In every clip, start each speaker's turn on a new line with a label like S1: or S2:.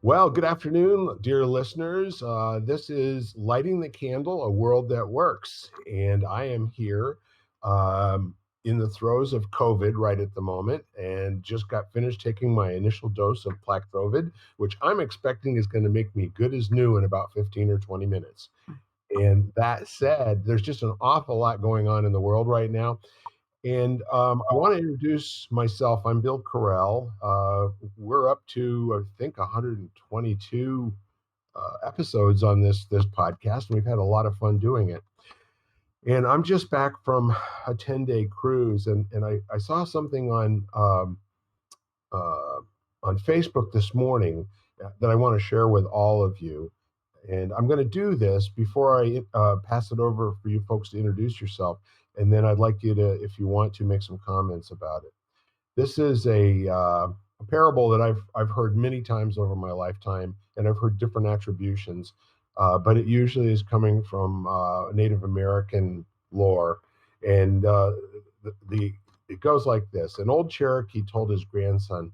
S1: Well, good afternoon, dear listeners. This is Lighting the Candle, a world that works. And I am here in the throes of COVID right at the moment and just got finished taking my initial dose of Paxlovid, which I'm expecting is going to make me good as new in about 15 or 20 minutes. And that said, there's just an awful lot going on in the world right now. And I want to introduce myself. I'm Bill Carell. We're up to, I think, 122 episodes on this podcast, and we've had a lot of fun doing it. And I'm just back from a 10-day cruise, and I saw something uh, on Facebook this morning that I want to share with all of you. And I'm going to do this before I pass it over for you folks to introduce yourself. And then I'd like you to, if you want to, make some comments about it. This is a parable that I've heard many times over my lifetime, and I've heard different attributions, but it usually is coming from Native American lore, and the it goes like this: An old Cherokee told his grandson,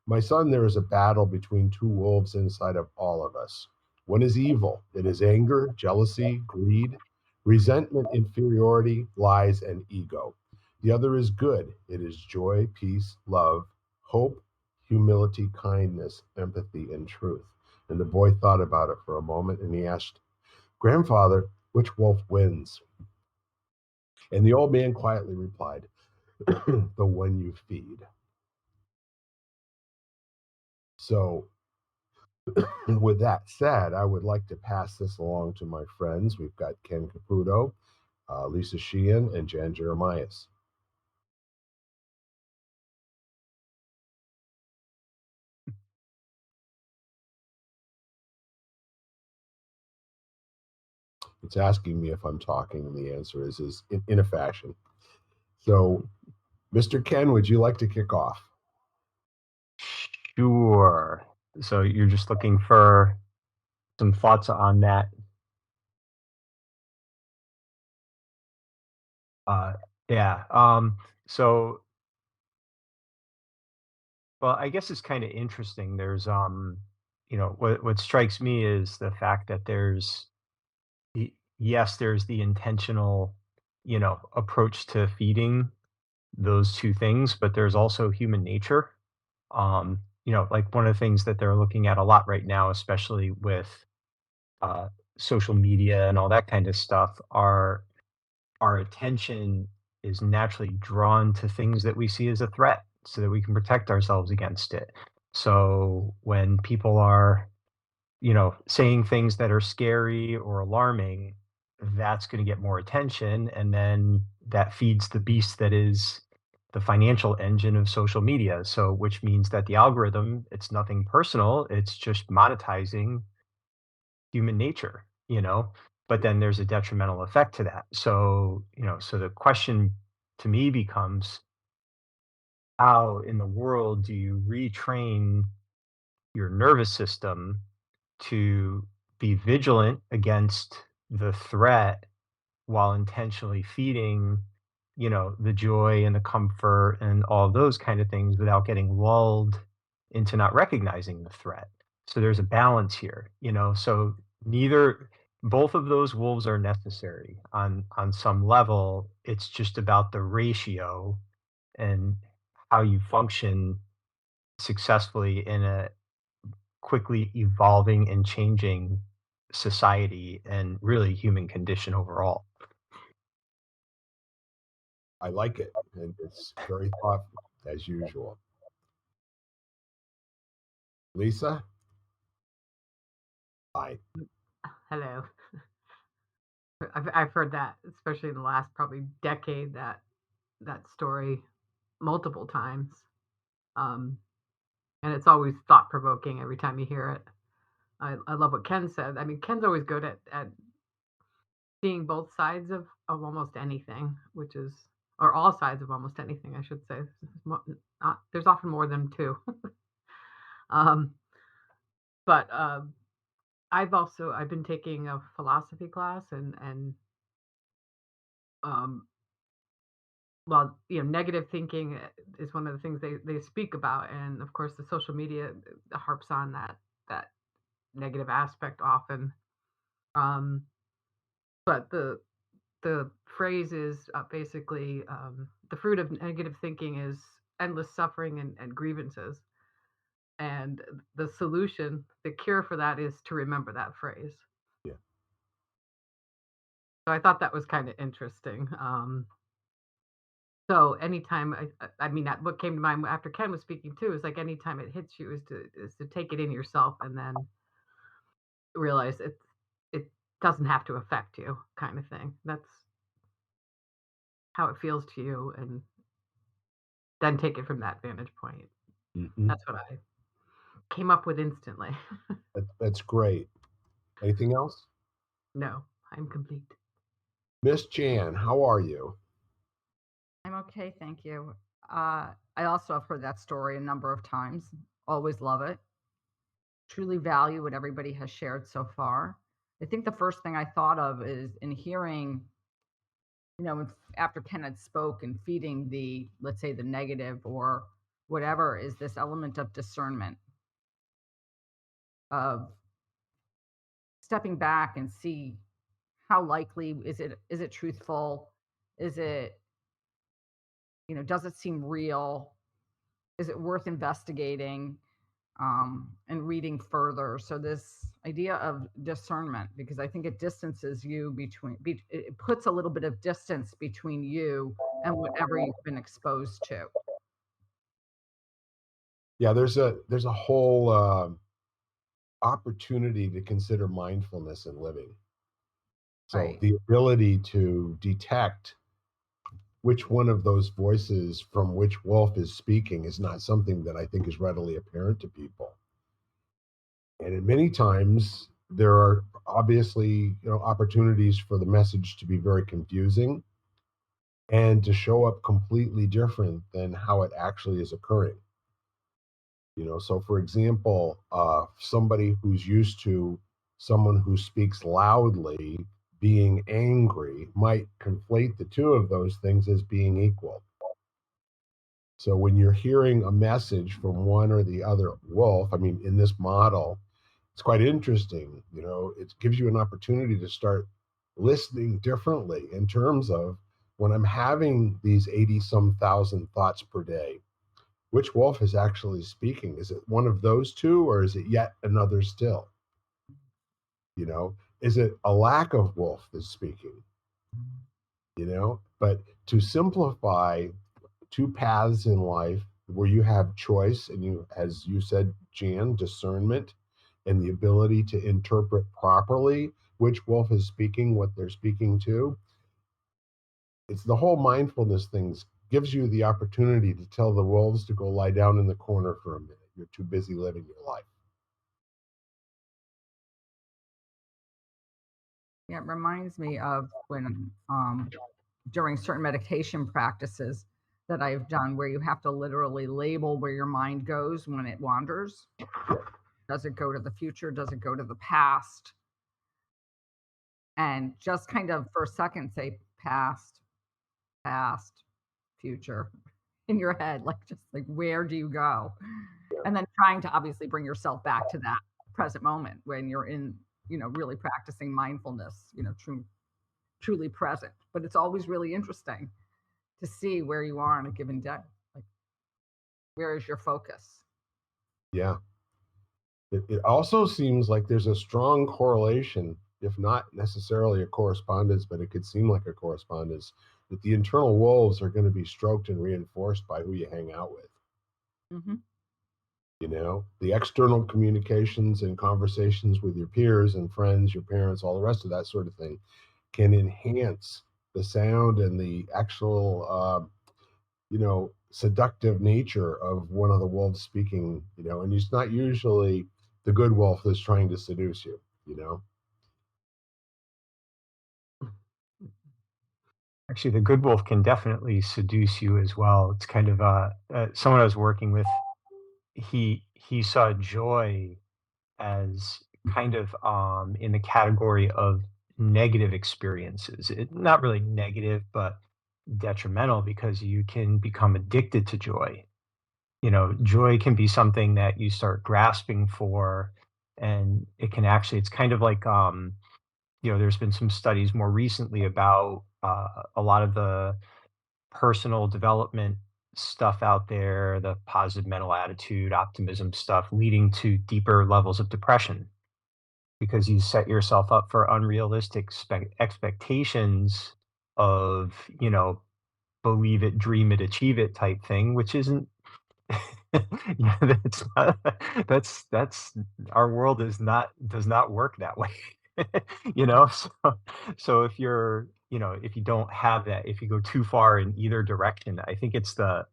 S1: "My son, there is a battle between two wolves inside of all of us. One is evil; it is anger, jealousy, greed, resentment, inferiority, lies, and ego. The other is good. It is joy, peace, love, hope, humility, kindness, empathy, and truth." And the boy thought about it for a moment and he asked, "Grandfather, which wolf wins?" And the old man quietly replied, "The one you feed." So, with that said, I would like to pass this along to my friends. We've got Ken Caputo, Lisa Sheehan, and Jan Jeremias. It's asking me if I'm talking, and the answer is in a fashion. So, Mr. Ken, would you like to kick off?
S2: Sure. So you're just looking for some thoughts on that. Uh, yeah. So, well, I guess it's kind of interesting. What strikes me is the fact that yes, there's the intentional, approach to feeding those two things, but there's also human nature. Like one of the things that they're looking at a lot right now, especially with uh, social media and all that kind of stuff, are our attention is naturally drawn to things that we see as a threat so that we can protect ourselves against it. So when people are, saying things that are scary or alarming, that's going to get more attention. And then that feeds the beast that is the financial engine of social media. So, which means that the algorithm, it's nothing personal, it's just monetizing human nature, but then there's a detrimental effect to that. So the question to me becomes, how in the world do you retrain your nervous system to be vigilant against the threat while intentionally feeding, the joy and the comfort and all those kind of things without getting lulled into not recognizing the threat? So there's a balance here, so neither both of those wolves are necessary on some level. It's just about the ratio and how you function successfully in a quickly evolving and changing society and really human condition overall.
S1: I like it, and it's very thoughtful, as usual. Lisa? Hi.
S3: Hello. I've heard that, especially in the last probably decade, that story multiple times, um, and it's always thought provoking every time you hear it. I love what Ken said. I mean, Ken's always good at seeing both sides of almost anything, which is or all sides of almost anything, I should say. There's often more than two. um, but I've been taking a philosophy class and um, well, negative thinking is one of the things they speak about, and of course, the social media harps on that that negative aspect often. Um, but the phrase is basically the fruit of negative thinking is endless suffering and grievances. And the solution, the cure for that is to remember that phrase.
S1: Yeah.
S3: So I thought that was kind of interesting. So anytime I mean what came to mind after Ken was speaking too is like anytime it hits you is to take it in yourself and then realize it doesn't have to affect you, kind of thing. That's how it feels to you, and then take it from that vantage point.
S1: Mhm.
S3: That's what I came up with instantly.
S1: That's great. Anything else?
S3: No, I'm complete.
S1: Miss Jan, how are you?
S4: I'm okay, thank you. I also have heard that story a number of times. Always love it. Truly value what everybody has shared so far. I think the first thing I thought of is in hearing, after Ken had spoke and feeding the, let's say, the negative or whatever, is this element of discernment, of stepping back and see how likely is it truthful? Is it, does it seem real? Is it worth investigating and reading further? So this idea of discernment, because I think it distances you it puts a little bit of distance between you and whatever you've been exposed to.
S1: Yeah, there's a whole opportunity to consider mindfulness in living. So
S4: Right.
S1: the ability to detect which one of those voices from which wolf is speaking is not something that I think is readily apparent to people. And in many times there are obviously, opportunities for the message to be very confusing and to show up completely different than how it actually is occurring. So for example, somebody who's used to someone who speaks loudly being angry might conflate the two of those things as being equal. So when you're hearing a message from one or the other wolf, I mean, in this model, it's quite interesting. It gives you an opportunity to start listening differently in terms of when I'm having these 80 some thousand thoughts per day, which wolf is actually speaking? Is it one of those two, or is it yet another still? Is it a lack of wolf that's speaking? But to simplify two paths in life where you have choice and you, as you said, Jan, discernment and the ability to interpret properly which wolf is speaking, what they're speaking to. It's the whole mindfulness things gives you the opportunity to tell the wolves to go lie down in the corner for a minute. You're too busy living your life.
S4: Yeah, it reminds me of when during certain meditation practices that I've done where you have to literally label where your mind goes when it wanders. Does it go to the future? Does it go to the past? And just kind of for a second say past, future in your head, like just like where do you go? And then trying to obviously bring yourself back to that present moment when you're in, really practicing mindfulness, truly present. But it's always really interesting to see where you are on a given day. Like, where is your focus?
S1: Yeah. It also seems like there's a strong correlation, if not necessarily a correspondence, but it could seem like a correspondence, that the internal wolves are going to be stroked and reinforced by who you hang out with.
S4: Mm-hmm.
S1: The external communications and conversations with your peers and friends, your parents, all the rest of that sort of thing can enhance the sound and the actual, seductive nature of one of the wolves speaking, and it's not usually the good wolf that's trying to seduce you.
S2: Actually, the good wolf can definitely seduce you as well. It's kind of someone I was working with. He saw joy as kind of in the category of negative experiences. Not really negative, but detrimental because you can become addicted to joy. Joy can be something that you start grasping for and it can actually, it's kind of like, there's been some studies more recently about a lot of the personal development stuff out there, the positive mental attitude, optimism stuff, leading to deeper levels of depression because you set yourself up for unrealistic expectations of, believe it, dream it, achieve it type thing, which isn't. Yeah, that's not, that's our world does not work that way. So if you don't have that, if you go too far in either direction, I think it's the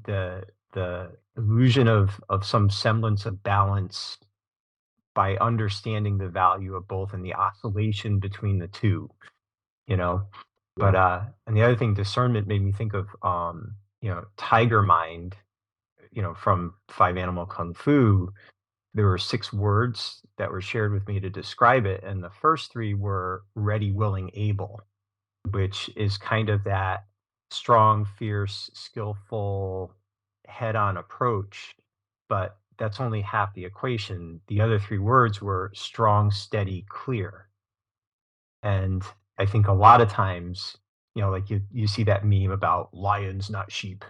S2: the illusion of some semblance of balance by understanding the value of both and the oscillation between the two, you know. But and the other thing, discernment made me think of Tiger Mind, from Five Animal Kung Fu. There were 6 words that were shared with me to describe it, and the first 3 were ready, willing, able, which is kind of that strong, fierce, skillful, head-on approach, but that's only half the equation. The other 3 words were strong, steady, clear. And I think a lot of times, like you see that meme about lions, not sheep.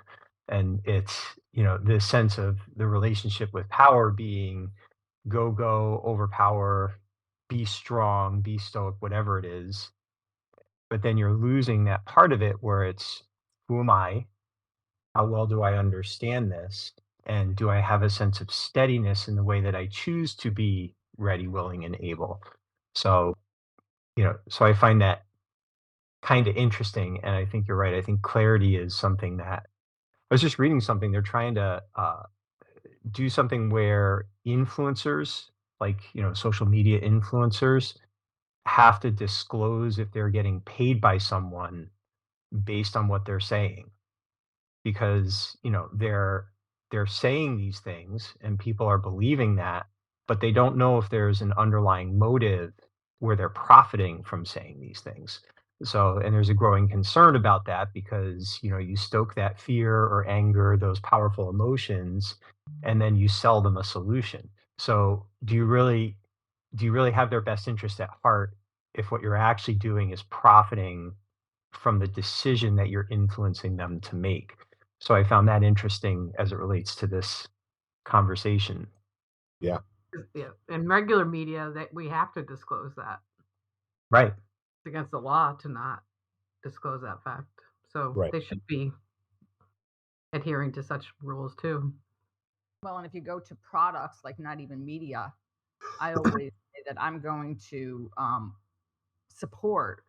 S2: And it's, the sense of the relationship with power being go, overpower, be strong, be stoic, whatever it is. But then you're losing that part of it where it's, who am I? How well do I understand this? And do I have a sense of steadiness in the way that I choose to be ready, willing, and able? So, so I find that kind of interesting. And I think you're right. I think clarity is something that I was just reading something. They're trying to do something where influencers, like, social media influencers, have to disclose if they're getting paid by someone based on what they're saying, because they're saying these things and people are believing that, but they don't know if there's an underlying motive where they're profiting from saying these things. So, and there's a growing concern about that because you stoke that fear or anger, those powerful emotions, and then you sell them a solution. So do you really have their best interest at heart if what you're actually doing is profiting from the decision that you're influencing them to make? So I found that interesting as it relates to this conversation.
S1: Yeah.
S3: Yeah, in regular media, that we have to disclose that.
S2: Right.
S3: It's against the law to not disclose that fact. So
S1: Right.
S3: they should be adhering to such rules too.
S4: Well, and if you go to products like not even media, I always say that I'm going to support,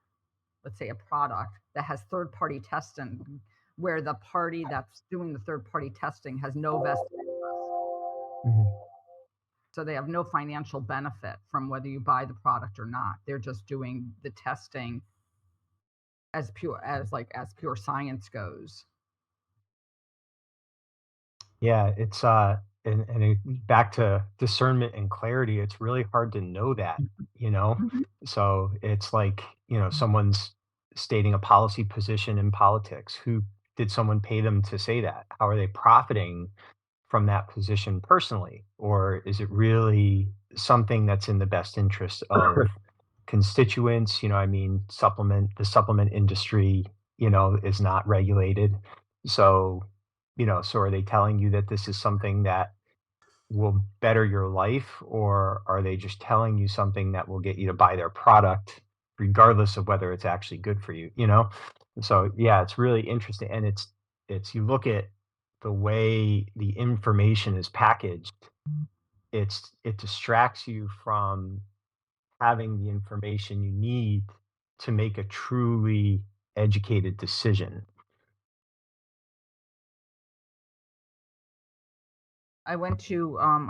S4: let's say, a product that has third-party testing, where the party that's doing the third-party testing has no vested interest.
S2: Mhm.
S4: So they have no financial benefit from whether you buy the product or not. They're just doing the testing as pure science goes.
S2: Yeah, it's back to discernment and clarity. It's really hard to know that, you know.
S4: Mhm.
S2: So it's like, someone's stating a policy position in politics. Who did someone pay them to say that? How are they profiting from that position personally? Or is it really something that's in the best interest of constituents? The supplement industry, is not regulated. So, so are they telling you that this is something that will better your life, or are they just telling you something that will get you to buy their product regardless of whether it's actually good for you? So yeah, it's really interesting. And it's you look at the way the information is packaged, it distracts you from having the information you need to make a truly educated decision.
S4: I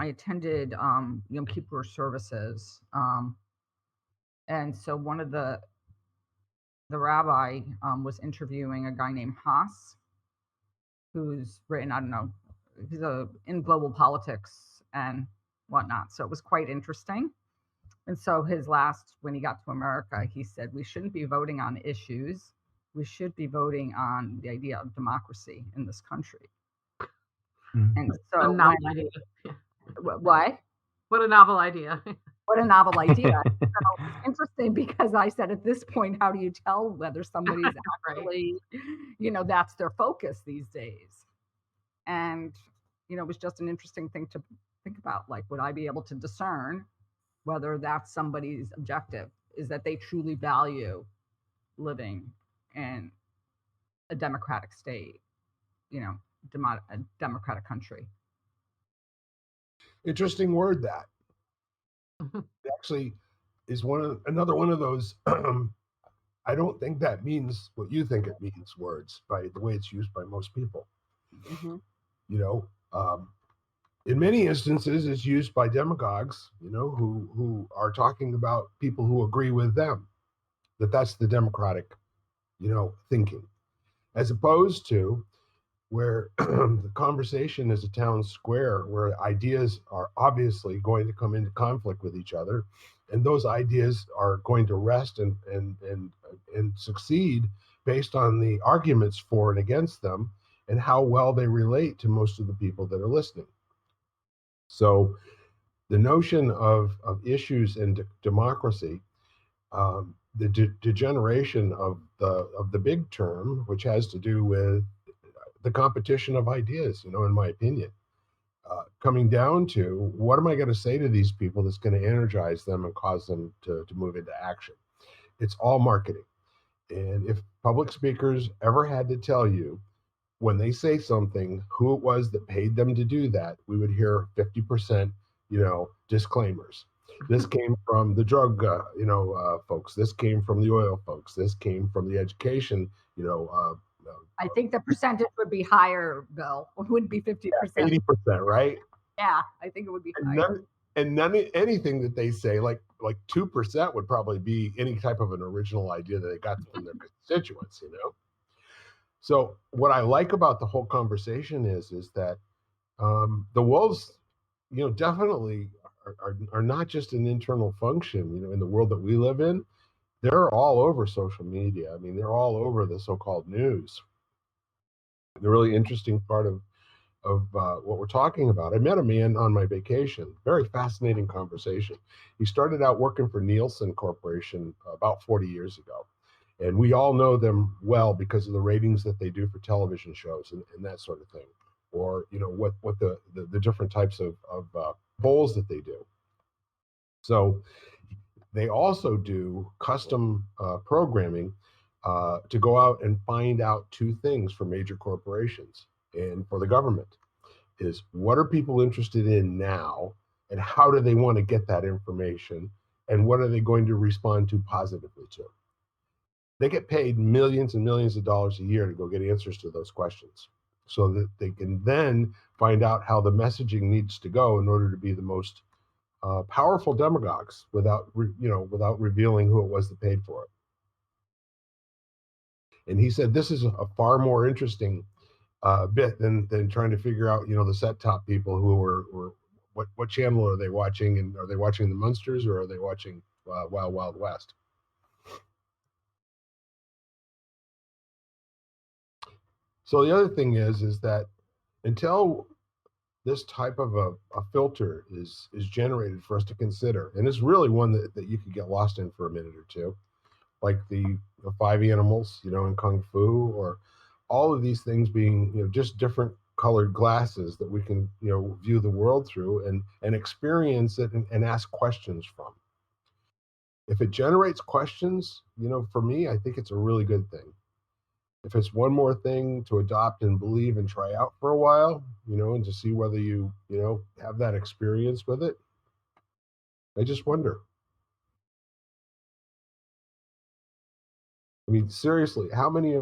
S4: attended Yom Kippur services, and so one of the rabbi was interviewing a guy named Haas, who's written, I don't know, in global politics and whatnot. So it was quite interesting. And so when he got to America, he said, we shouldn't be voting on issues. We should be voting on the idea of democracy in this country.
S2: Mhm.
S4: And
S3: A
S4: so
S3: non-idea.
S4: what?
S3: What a novel idea.
S4: What a novel idea. So it's interesting because I said at this point, how do you tell whether somebody's
S3: Right.
S4: actually, that's their focus these days? And, it was just an interesting thing to think about. Like, would I be able to discern whether that's somebody's objective? Is that they truly value living in a democratic state, a democratic country?
S1: Interesting word that. It actually is another one of those. I don't think that means what you think it means, words, by the way it's used by most people.
S4: Mm-hmm.
S1: You know, in many instances, it's used by demagogues, who are talking about people who agree with them. That's the democratic, thinking, as opposed to where the conversation is a town square where ideas are obviously going to come into conflict with each other, and those ideas are going to rest and succeed based on the arguments for and against them and how well they relate to most of the people that are listening. So the notion of issues and democracy, the degeneration of the big term, which has to do with the competition of ideas, in my opinion, coming down to what am I going to say to these people that's going to energize them and cause them to move into action? It's all marketing. And if public speakers ever had to tell you when they say something, who it was that paid them to do that, we would hear 50%, disclaimers. This came from the drug, folks. This came from the oil folks. This came from the education,
S4: I think the percentage would be higher, Bill. It wouldn't be 50%.
S1: 80%, right?
S4: Yeah, I think it would be higher.
S1: Anything that they say, like 2% would probably be any type of an original idea that they got from their constituents, So what I like about the whole conversation is that the wolves, definitely are not just an internal function, in the world that we live in. They're all over social media. I mean, they're all over the so-called news. The really interesting part of what we're talking about. I met a man on my vacation. Very fascinating conversation. He started out working for Nielsen Corporation about 40 years ago. And we all know them well because of the ratings that they do for television shows and that sort of thing. Or, what the different types of polls that they do. So they also do custom programming to go out and find out two things for major corporations and for the government is what are people interested in now and how do they want to get that information and what are they going to respond to positively to. They get paid millions and millions of dollars a year to go get answers to those questions so that they can then find out how the messaging needs to go in order to be the most powerful demagogues without revealing who it was that paid for it. And he said this is a far more interesting bit than trying to figure out, the set top people who were what channel are they watching, and are they watching the Munsters or are they watching Wild Wild West? So the other thing is that until this type of a filter is generated for us to consider, and it's really one that you could get lost in for a minute or two, like the five animals, in Kung Fu, or all of these things being, just different colored glasses that we can, view the world through and experience it and ask questions from. If it generates questions, for me, I think it's a really good thing. If it's one more thing to adopt and believe and try out for a while, and to see whether you have that experience with it, I just wonder. I mean, seriously, how many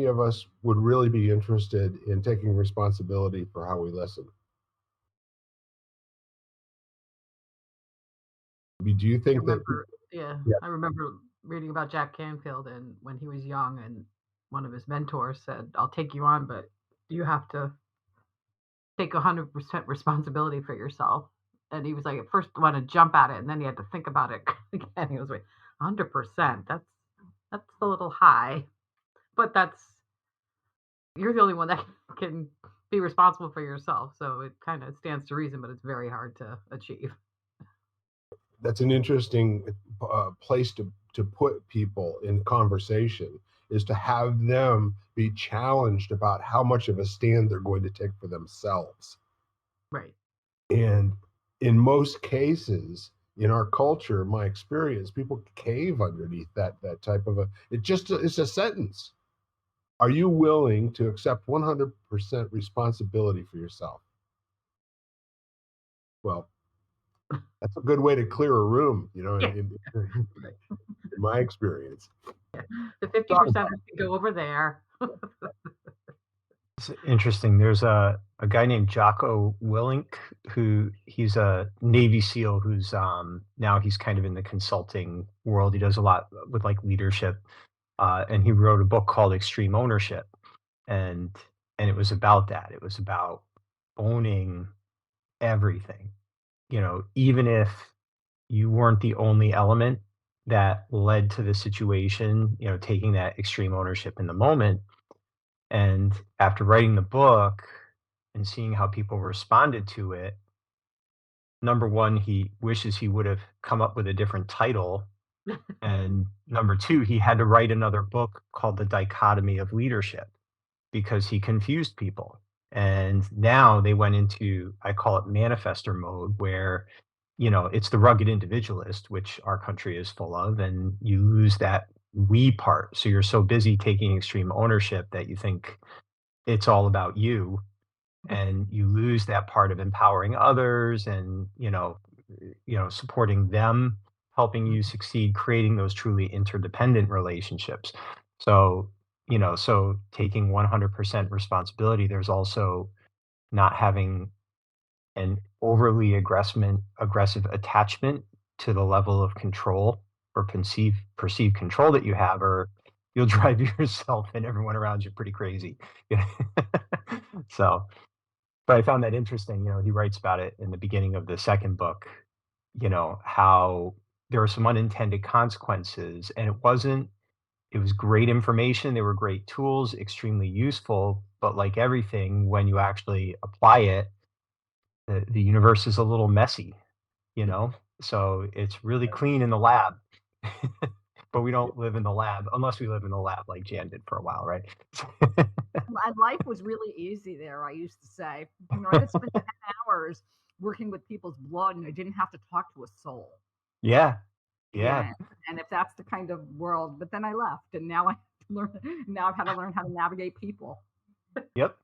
S1: of us would really be interested in taking responsibility for how we listen? I mean, do you think that?
S3: Yeah,
S1: Yeah.
S3: I remember reading about Jack Canfield and when he was young, and one of his mentors said, "I'll take you on, but you have to take 100% responsibility for yourself." And he was like, at first, want to jump at it, and then he had to think about it again. He was like, 100%. That's a little high, but you're the only one that can be responsible for yourself. So it kind of stands to reason, but it's very hard to achieve.
S1: that's an interesting place to put people in conversation, is to have them be challenged about how much of a stand they're going to take for themselves.
S3: Right.
S1: And in most cases, in our culture, my experience, people cave underneath that type of it's a sentence. Are you willing to accept 100% responsibility for yourself? Well, that's a good way to clear a room,
S3: Yeah.
S1: in my experience.
S3: The 50%ers can go over there.
S2: It's interesting. There's a guy named Jocko Willink who he's a Navy SEAL who's now he's kind of in the consulting world. He does a lot with like leadership, and he wrote a book called Extreme Ownership, and it was about that. It was about owning everything. Even if you weren't the only element that led to the situation, taking that extreme ownership in the moment. And after writing the book and seeing how people responded to it, number one, he wishes he would have come up with a different title. And number two, he had to write another book called The Dichotomy of Leadership because he confused people. And now they went into, I call it manifester mode, where, it's the rugged individualist, which our country is full of, and you lose that we part. So you're so busy taking extreme ownership that you think it's all about you, and you lose that part of empowering others and supporting them, helping you succeed, creating those truly interdependent relationships. So so taking 100% responsibility, there's also not having an overly aggressive attachment to the level of control or perceived control that you have, or you'll drive yourself and everyone around you pretty crazy. So, but I found that interesting. He writes about it in the beginning of the second book, how there were some unintended consequences, and it was great information. They were great tools, extremely useful. But like everything, when you actually apply it, the universe is a little messy, you know? So it's really clean in the lab. But we don't live in the lab unless we live in the lab like Jan did for a while, right?
S4: My life was really easy there, I used to say. I could spend 10 hours working with people's blood and I didn't have to talk to a soul.
S2: Yeah.
S4: Yeah.
S2: Yeah.
S4: And if that's the kind of world, but then I left and now now I've had to learn how to navigate people.
S2: Yep.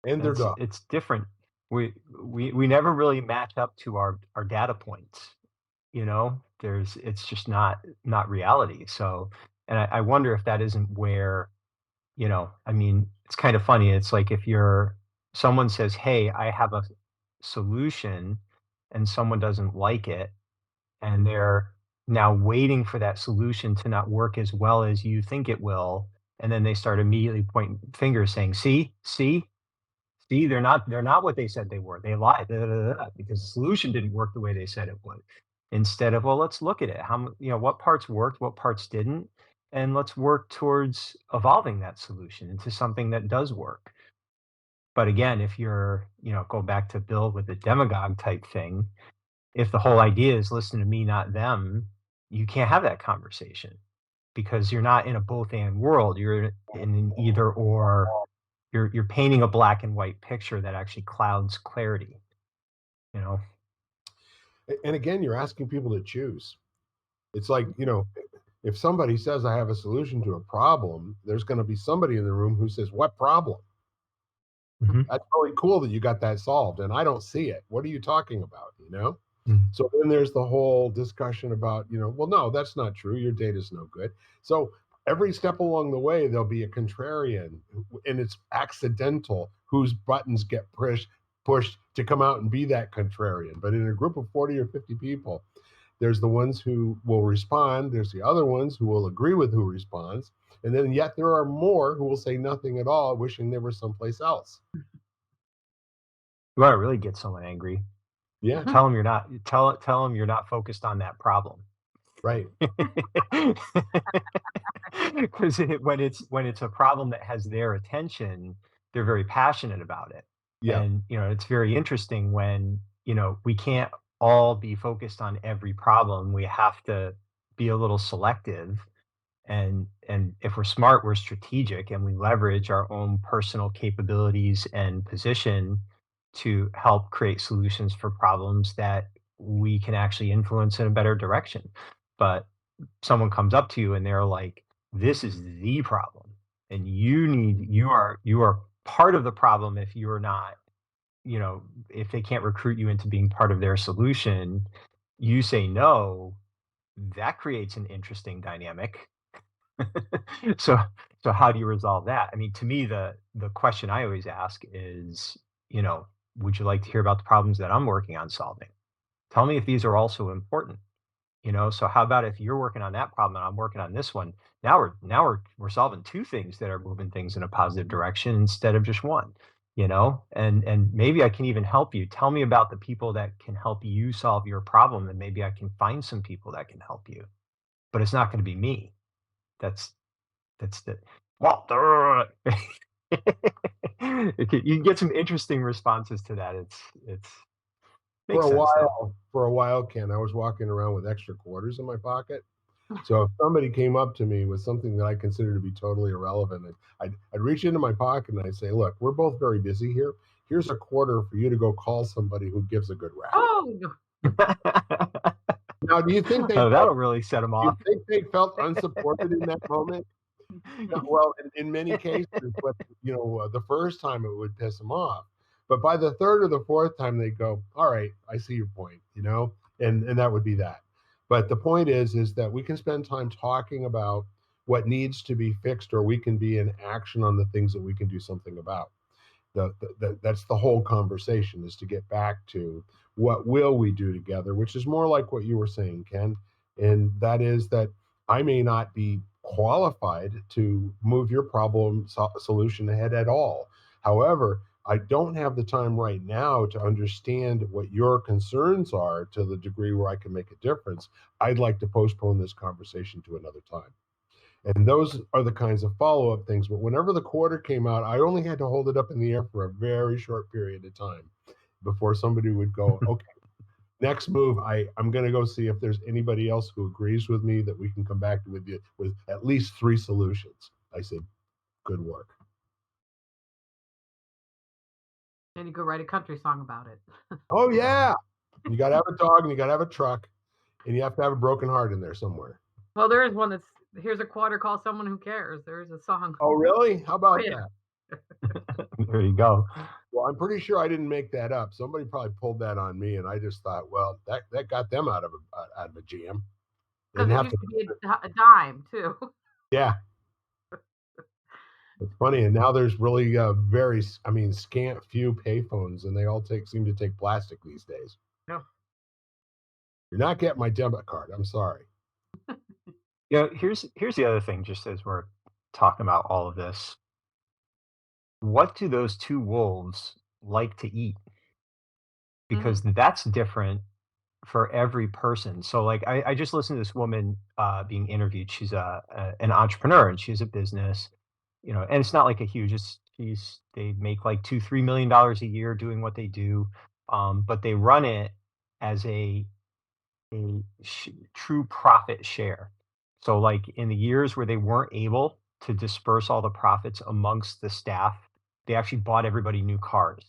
S1: And their dog.
S2: It's different. We never really match up to our data points. It's just not reality. So, and I wonder if that isn't where, I mean, it's kind of funny. It's like if someone says, "Hey, I have a solution," and someone doesn't like it, and they're now waiting for that solution to not work as well as you think it will, and then they start immediately pointing fingers saying, see, they're not what they said they were. They lied, because the solution didn't work the way they said it would. Instead of, well, let's look at it. What parts worked, what parts didn't, and let's work towards evolving that solution into something that does work. But again, if you're, go back to Bill with the demagogue type thing, if the whole idea is listen to me, not them, you can't have that conversation because you're not in a both and world. You're in an either or. You're painting a black and white picture that actually clouds clarity.
S1: And again, you're asking people to choose. It's like, if somebody says I have a solution to a problem, there's going to be somebody in the room who says, what problem?
S2: Mhm.
S1: That's really cool that you got that solved, and I don't see it. What are you talking about?
S2: Mhm.
S1: So then there's the whole discussion about, well, no, that's not true. Your data's no good. So every step along the way, there'll be a contrarian, and it's accidental whose buttons get pushed to come out and be that contrarian. But in a group of 40 or 50 people, there's the ones who will respond. There's the other ones who will agree with who responds. And then yet there are more who will say nothing at all, wishing they were someplace else.
S2: You want to really get someone angry?
S1: Yeah.
S2: Tell them you're not. Tell them you're not focused on that problem.
S1: Right.
S2: Because when it's a problem that has their attention, they're very passionate about it.
S1: Yeah.
S2: And it's very interesting when we can't all be focused on every problem. We have to be a little selective, and if we're smart, we're strategic, and we leverage our own personal capabilities and position to help create solutions for problems that we can actually influence in a better direction. But someone comes up to you and they're like, this is the problem, and you are part of the problem. If you're not, if they can't recruit you into being part of their solution, you say no. That creates an interesting dynamic. so so how do you resolve that? I mean, to me, the question I always ask is, you know, would you like to hear about the problems that I'm working on solving? Tell me if these are also important. So how about if you're working on that problem and I'm working on this one? Now we're solving two things that are moving things in a positive direction instead of just one. And maybe I can even help you. Tell me about the people that can help you solve your problem, and maybe I can find some people that can help you. But it's not going to be me. That's the well. You can get some interesting responses to that. It's
S1: For
S2: makes
S1: a
S2: sense though.
S1: while, Ken, I was walking around with extra quarters in my pocket. So if somebody came up to me with something that I consider to be totally irrelevant, I'd reach into my pocket and I'd say, "Look, we're both very busy here. Here's a quarter for you to go call somebody who gives a good rap."
S3: Oh,
S1: Now, do you think
S2: Oh, that'll really set them off.
S1: felt unsupported in that moment? No, well, in many cases, but the first time it would piss them off, but by the third or the fourth time, they go, "All right, I see your point," and that would be that. But the point is that we can spend time talking about what needs to be fixed, or we can be in action on the things that we can do something about. That's the whole conversation, is to get back to what will we do together, which is more like what you were saying, Ken, and that is that I may not be qualified to move your problem solution ahead at all. However, I don't have the time right now to understand what your concerns are to the degree where I can make a difference. I'd like to postpone this conversation to another time. And those are the kinds of follow-up things. But whenever the quarter came out, I only had to hold it up in the air for a very short period of time before somebody would go, "Okay, next move, I'm going to go see if there's anybody else who agrees with me that we can come back with you with at least 3 solutions." I said, "Good work."
S3: and you go write a country song about it.
S1: Oh yeah. You got to have a dog, and you got to have a truck, and you have to have a broken heart in there somewhere.
S3: Well, there is one that's here's a quarter, call someone who cares. There's a song.
S1: Oh really? How about
S3: Yeah.
S1: that?
S2: There you go.
S1: Well, I'm pretty sure I didn't make that up. Somebody probably pulled that on me, and I just thought, well, that got them out of a jam.
S3: Because
S1: Didn't
S3: it
S1: have
S3: used
S1: to.
S3: to be a dime too.
S1: Yeah, it's funny. And now there's really scant few payphones, and they all seem to take plastic these days.
S3: No.
S1: You're not getting my debit card. I'm sorry.
S2: Here's the other thing, just as we're talking about all of this. What do those two wolves like to eat? Because that's different for every person. So like I just listened to this woman being interviewed. She's an entrepreneur, and she has a business, and it's not like a huge, they make like $2-3 million a year doing what they do. But they run it as a true profit share. So like in the years where they weren't able to disperse all the profits amongst the staff, they actually bought everybody new cars.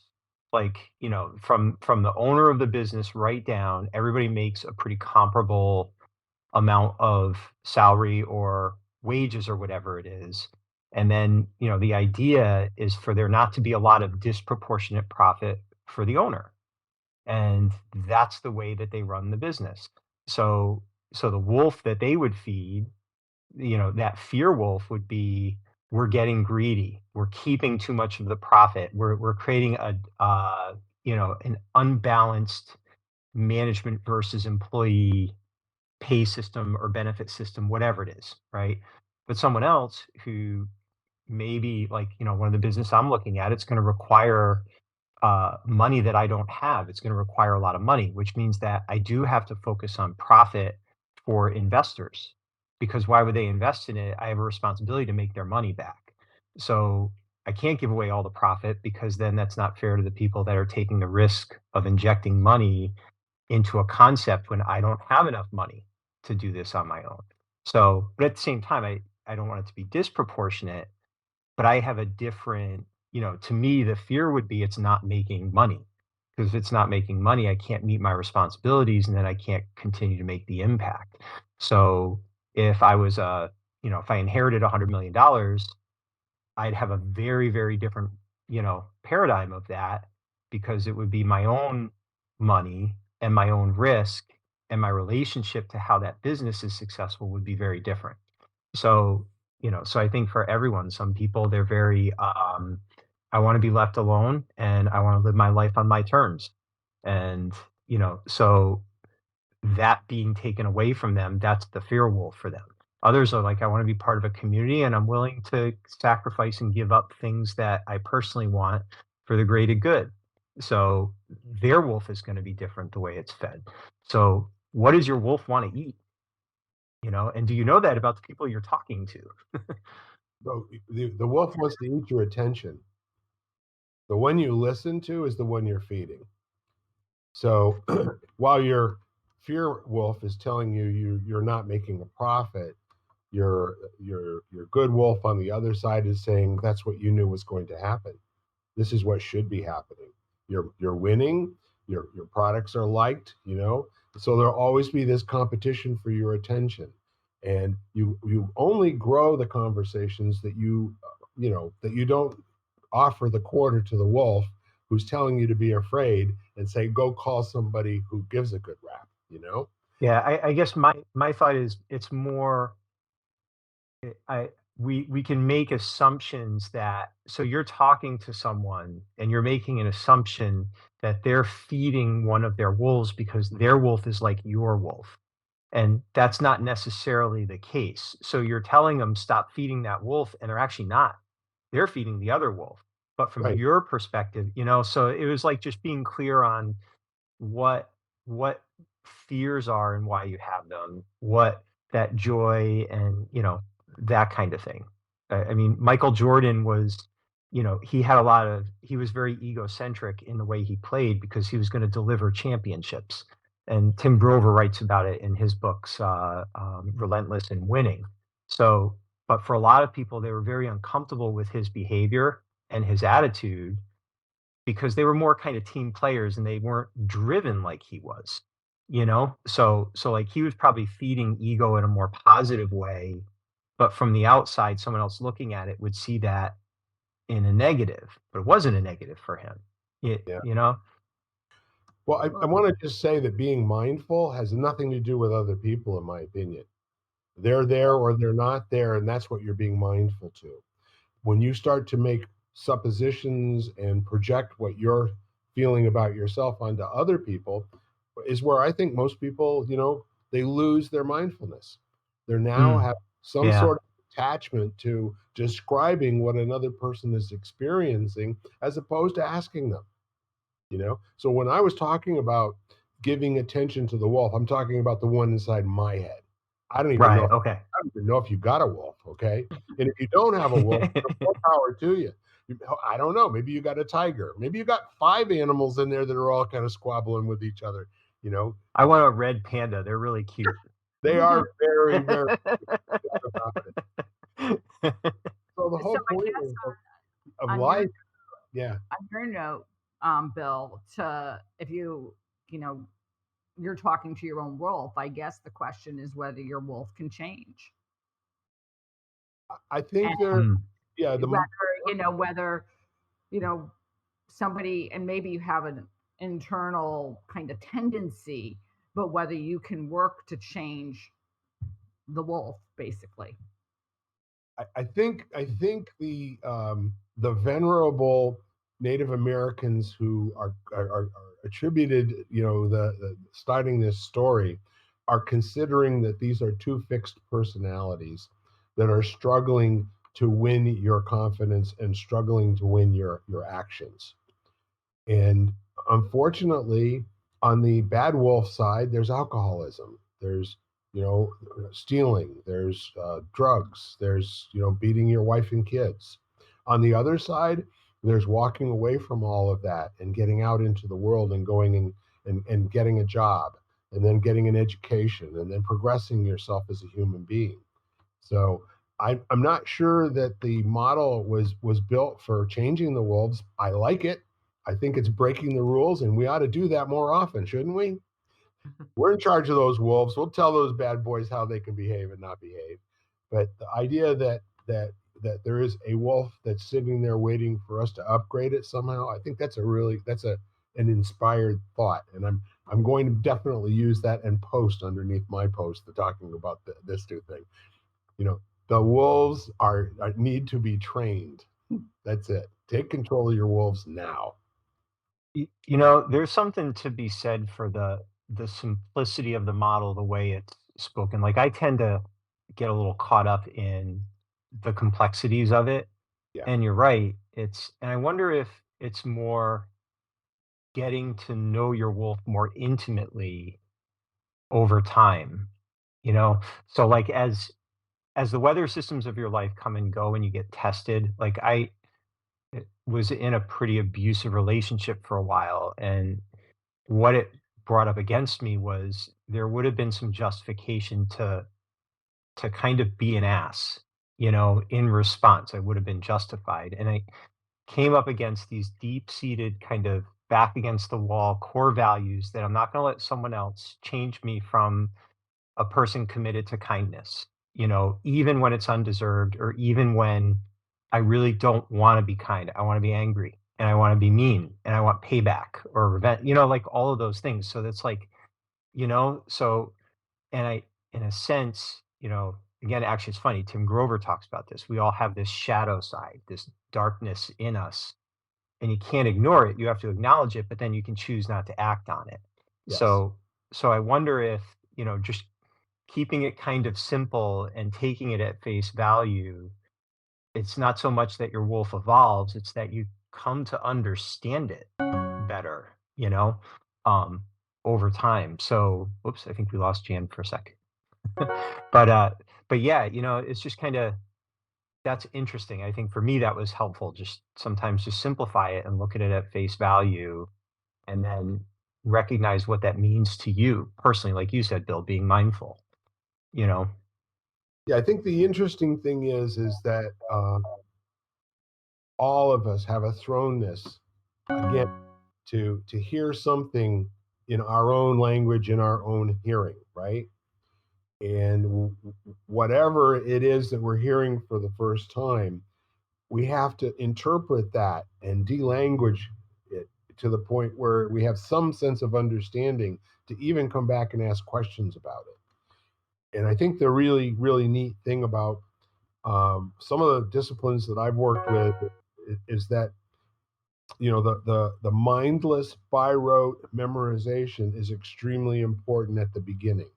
S2: Like, from the owner of the business right down, everybody makes a pretty comparable amount of salary or wages or whatever it is. And then, the idea is for there not to be a lot of disproportionate profit for the owner. And that's the way that they run the business. So the wolf that they would feed, that fear wolf would be, we're getting greedy, we're keeping too much of the profit, we're creating an unbalanced management versus employee pay system or benefit system, whatever it is, right? But someone else who maybe, like, one of the business I'm looking at, it's going to require money that I don't have. It's going to require a lot of money, which means that I do have to focus on profit for investors, because why would they invest in it? I have a responsibility to make their money back. So I can't give away all the profit, because then that's not fair to the people that are taking the risk of injecting money into a concept when I don't have enough money to do this on my own. So, but at the same time, I don't want it to be disproportionate, but I have a different, to me, the fear would be it's not making money. Because if it's not making money, I can't meet my responsibilities and then I can't continue to make the impact. So if I was if I inherited $100 million, I'd have a very, very different, paradigm of that, because it would be my own money and my own risk, and my relationship to how that business is successful would be very different. So, so I think for everyone, some people, they're very, I want to be left alone and I want to live my life on my terms. And, so that being taken away from them, that's the fear wolf for them. Others are like, I want to be part of a community and I'm willing to sacrifice and give up things that I personally want for the greater good. So their wolf is going to be different the way it's fed. So what does your wolf want to eat? And do you know that about the people you're talking to?
S1: So the wolf wants to eat your attention. The one you listen to is the one you're feeding. So while your fear wolf is telling you're not making a profit, your good wolf on the other side is saying that's what you knew was going to happen. This is what should be happening. You're winning. Your products are liked. So there'll always be this competition for your attention, and you only grow the conversations that you don't offer the quarter to the wolf who's telling you to be afraid, and say, go call somebody who gives a good rap.
S2: Yeah, I guess my thought is it's more, we can make assumptions that, so you're talking to someone and you're making an assumption that they're feeding one of their wolves because their wolf is like your wolf. And that's not necessarily the case. So you're telling them stop feeding that wolf, and they're actually not. They're feeding the other wolf. But from
S1: Right.
S2: your perspective, so it was like just being clear on what fears are and why you have them, what that joy and that kind of thing. I mean, Michael Jordan was, he was very egocentric in the way he played because he was going to deliver championships. And Tim Grover writes about it in his books, Relentless and Winning. So, but for a lot of people, they were very uncomfortable with his behavior and his attitude because they were more kind of team players and they weren't driven like he was, So like he was probably feeding ego in a more positive way, but from the outside, someone else looking at it would see that in a negative, but it wasn't a negative for him.
S1: Yeah. Well, I want to just say that being mindful has nothing to do with other people, in my opinion. They're there or they're not there, and that's what you're being mindful to. When you start to make suppositions and project what you're feeling about yourself onto other people, is where I think most people, they lose their mindfulness. They're now have some sort of attachment to describing what another person is experiencing as opposed to asking them. So when I was talking about giving attention to the wolf, I'm talking about the one inside my head. I don't even know.
S2: Okay.
S1: I don't even know if you got a wolf. Okay. And if you don't have a wolf, more power to you. I don't know. Maybe you got a tiger. Maybe you got 5 animals in there that are all kind of squabbling with each other.
S2: I want a red panda. They're really cute.
S1: They are very, very about it. So the whole point of life. Yeah.
S4: On your note, Bill, if you're talking to your own wolf, I guess the question is whether your wolf can change.
S1: I think
S4: whether somebody, and maybe you have an internal kind of tendency, but whether you can work to change the wolf, basically.
S1: I think the venerable Native Americans who are attributed, the starting this story, are considering that these are 2 fixed personalities that are struggling to win your confidence and struggling to win your actions. And unfortunately, on the bad wolf side, there's alcoholism, there's stealing, there's drugs, there's beating your wife and kids. On the other side, there's walking away from all of that and getting out into the world and going and getting a job and then getting an education and then progressing yourself as a human being. So I'm not sure that the model was built for changing the wolves. I like it. I think it's breaking the rules, and we ought to do that more often, shouldn't we? We're in charge of those wolves. We'll tell those bad boys how they can behave and not behave. But the idea that there is a wolf that's sitting there waiting for us to upgrade it somehow, I think that's an inspired thought, and I'm going to definitely use that and post underneath my post talking about this new thing. You know, the wolves need to be trained. That's it. Take control of your wolves now.
S2: You know, there's something to be said for the simplicity of the model, the way it's spoken. Like I tend to get a little caught up in the complexities of it.
S1: Yeah.
S2: And you're right. And I wonder if it's more getting to know your wolf more intimately over time, you know? So like as the weather systems of your life come and go and you get tested, like I was in a pretty abusive relationship for a while, and what it brought up against me was there would have been some justification to kind of be an ass, you know, in response. I would have been justified. And I came up against these deep-seated kind of back against the wall core values that I'm not going to let someone else change me from a person committed to kindness, you know, even when it's undeserved or even when I really don't want to be kind. I want to be angry and I want to be mean and I want payback or revenge, you know, like all of those things. So that's like, you know, so, and I, in a sense, you know, again, actually, it's funny. Tim Grover talks about this. We all have this shadow side, this darkness in us, and you can't ignore it. You have to acknowledge it, but then you can choose not to act on it.
S1: Yes.
S2: So I wonder if, you know, just keeping it kind of simple and taking it at face value, it's not so much that your wolf evolves, it's that you come to understand it better, you know, um, over time. So, whoops, I think we lost Jan for a sec. but but yeah, you know, it's just kind of that's interesting. I think for me that was helpful. Just sometimes just simplify it and look at it at face value, and then recognize what that means to you personally, like you said, Bill, being mindful. You know,
S1: Yeah, I think the interesting thing is that all of us have a thrownness again to hear something in our own language, in our own hearing, right? And whatever it is that we're hearing for the first time, we have to interpret that and delanguage it to the point where we have some sense of understanding to even come back and ask questions about it. And I think the really, really neat thing about some of the disciplines that I've worked with is that the mindless by rote memorization is extremely important at the beginning.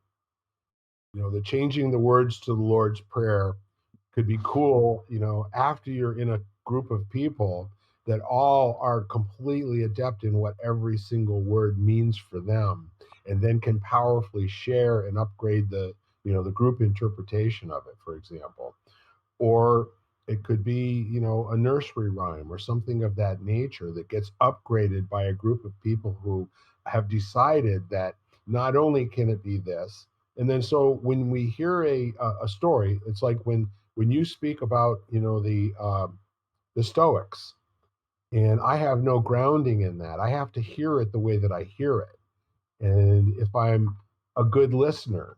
S1: The changing the words to the Lord's Prayer could be cool, after you're in a group of people that all are completely adept in what every single word means for them, and then can powerfully share and upgrade the group interpretation of it, for example. Or it could be, a nursery rhyme or something of that nature that gets upgraded by a group of people who have decided that not only can it be this, and then so when we hear a story, it's like when you speak about, the Stoics, and I have no grounding in that. I have to hear it the way that I hear it. And if I'm a good listener,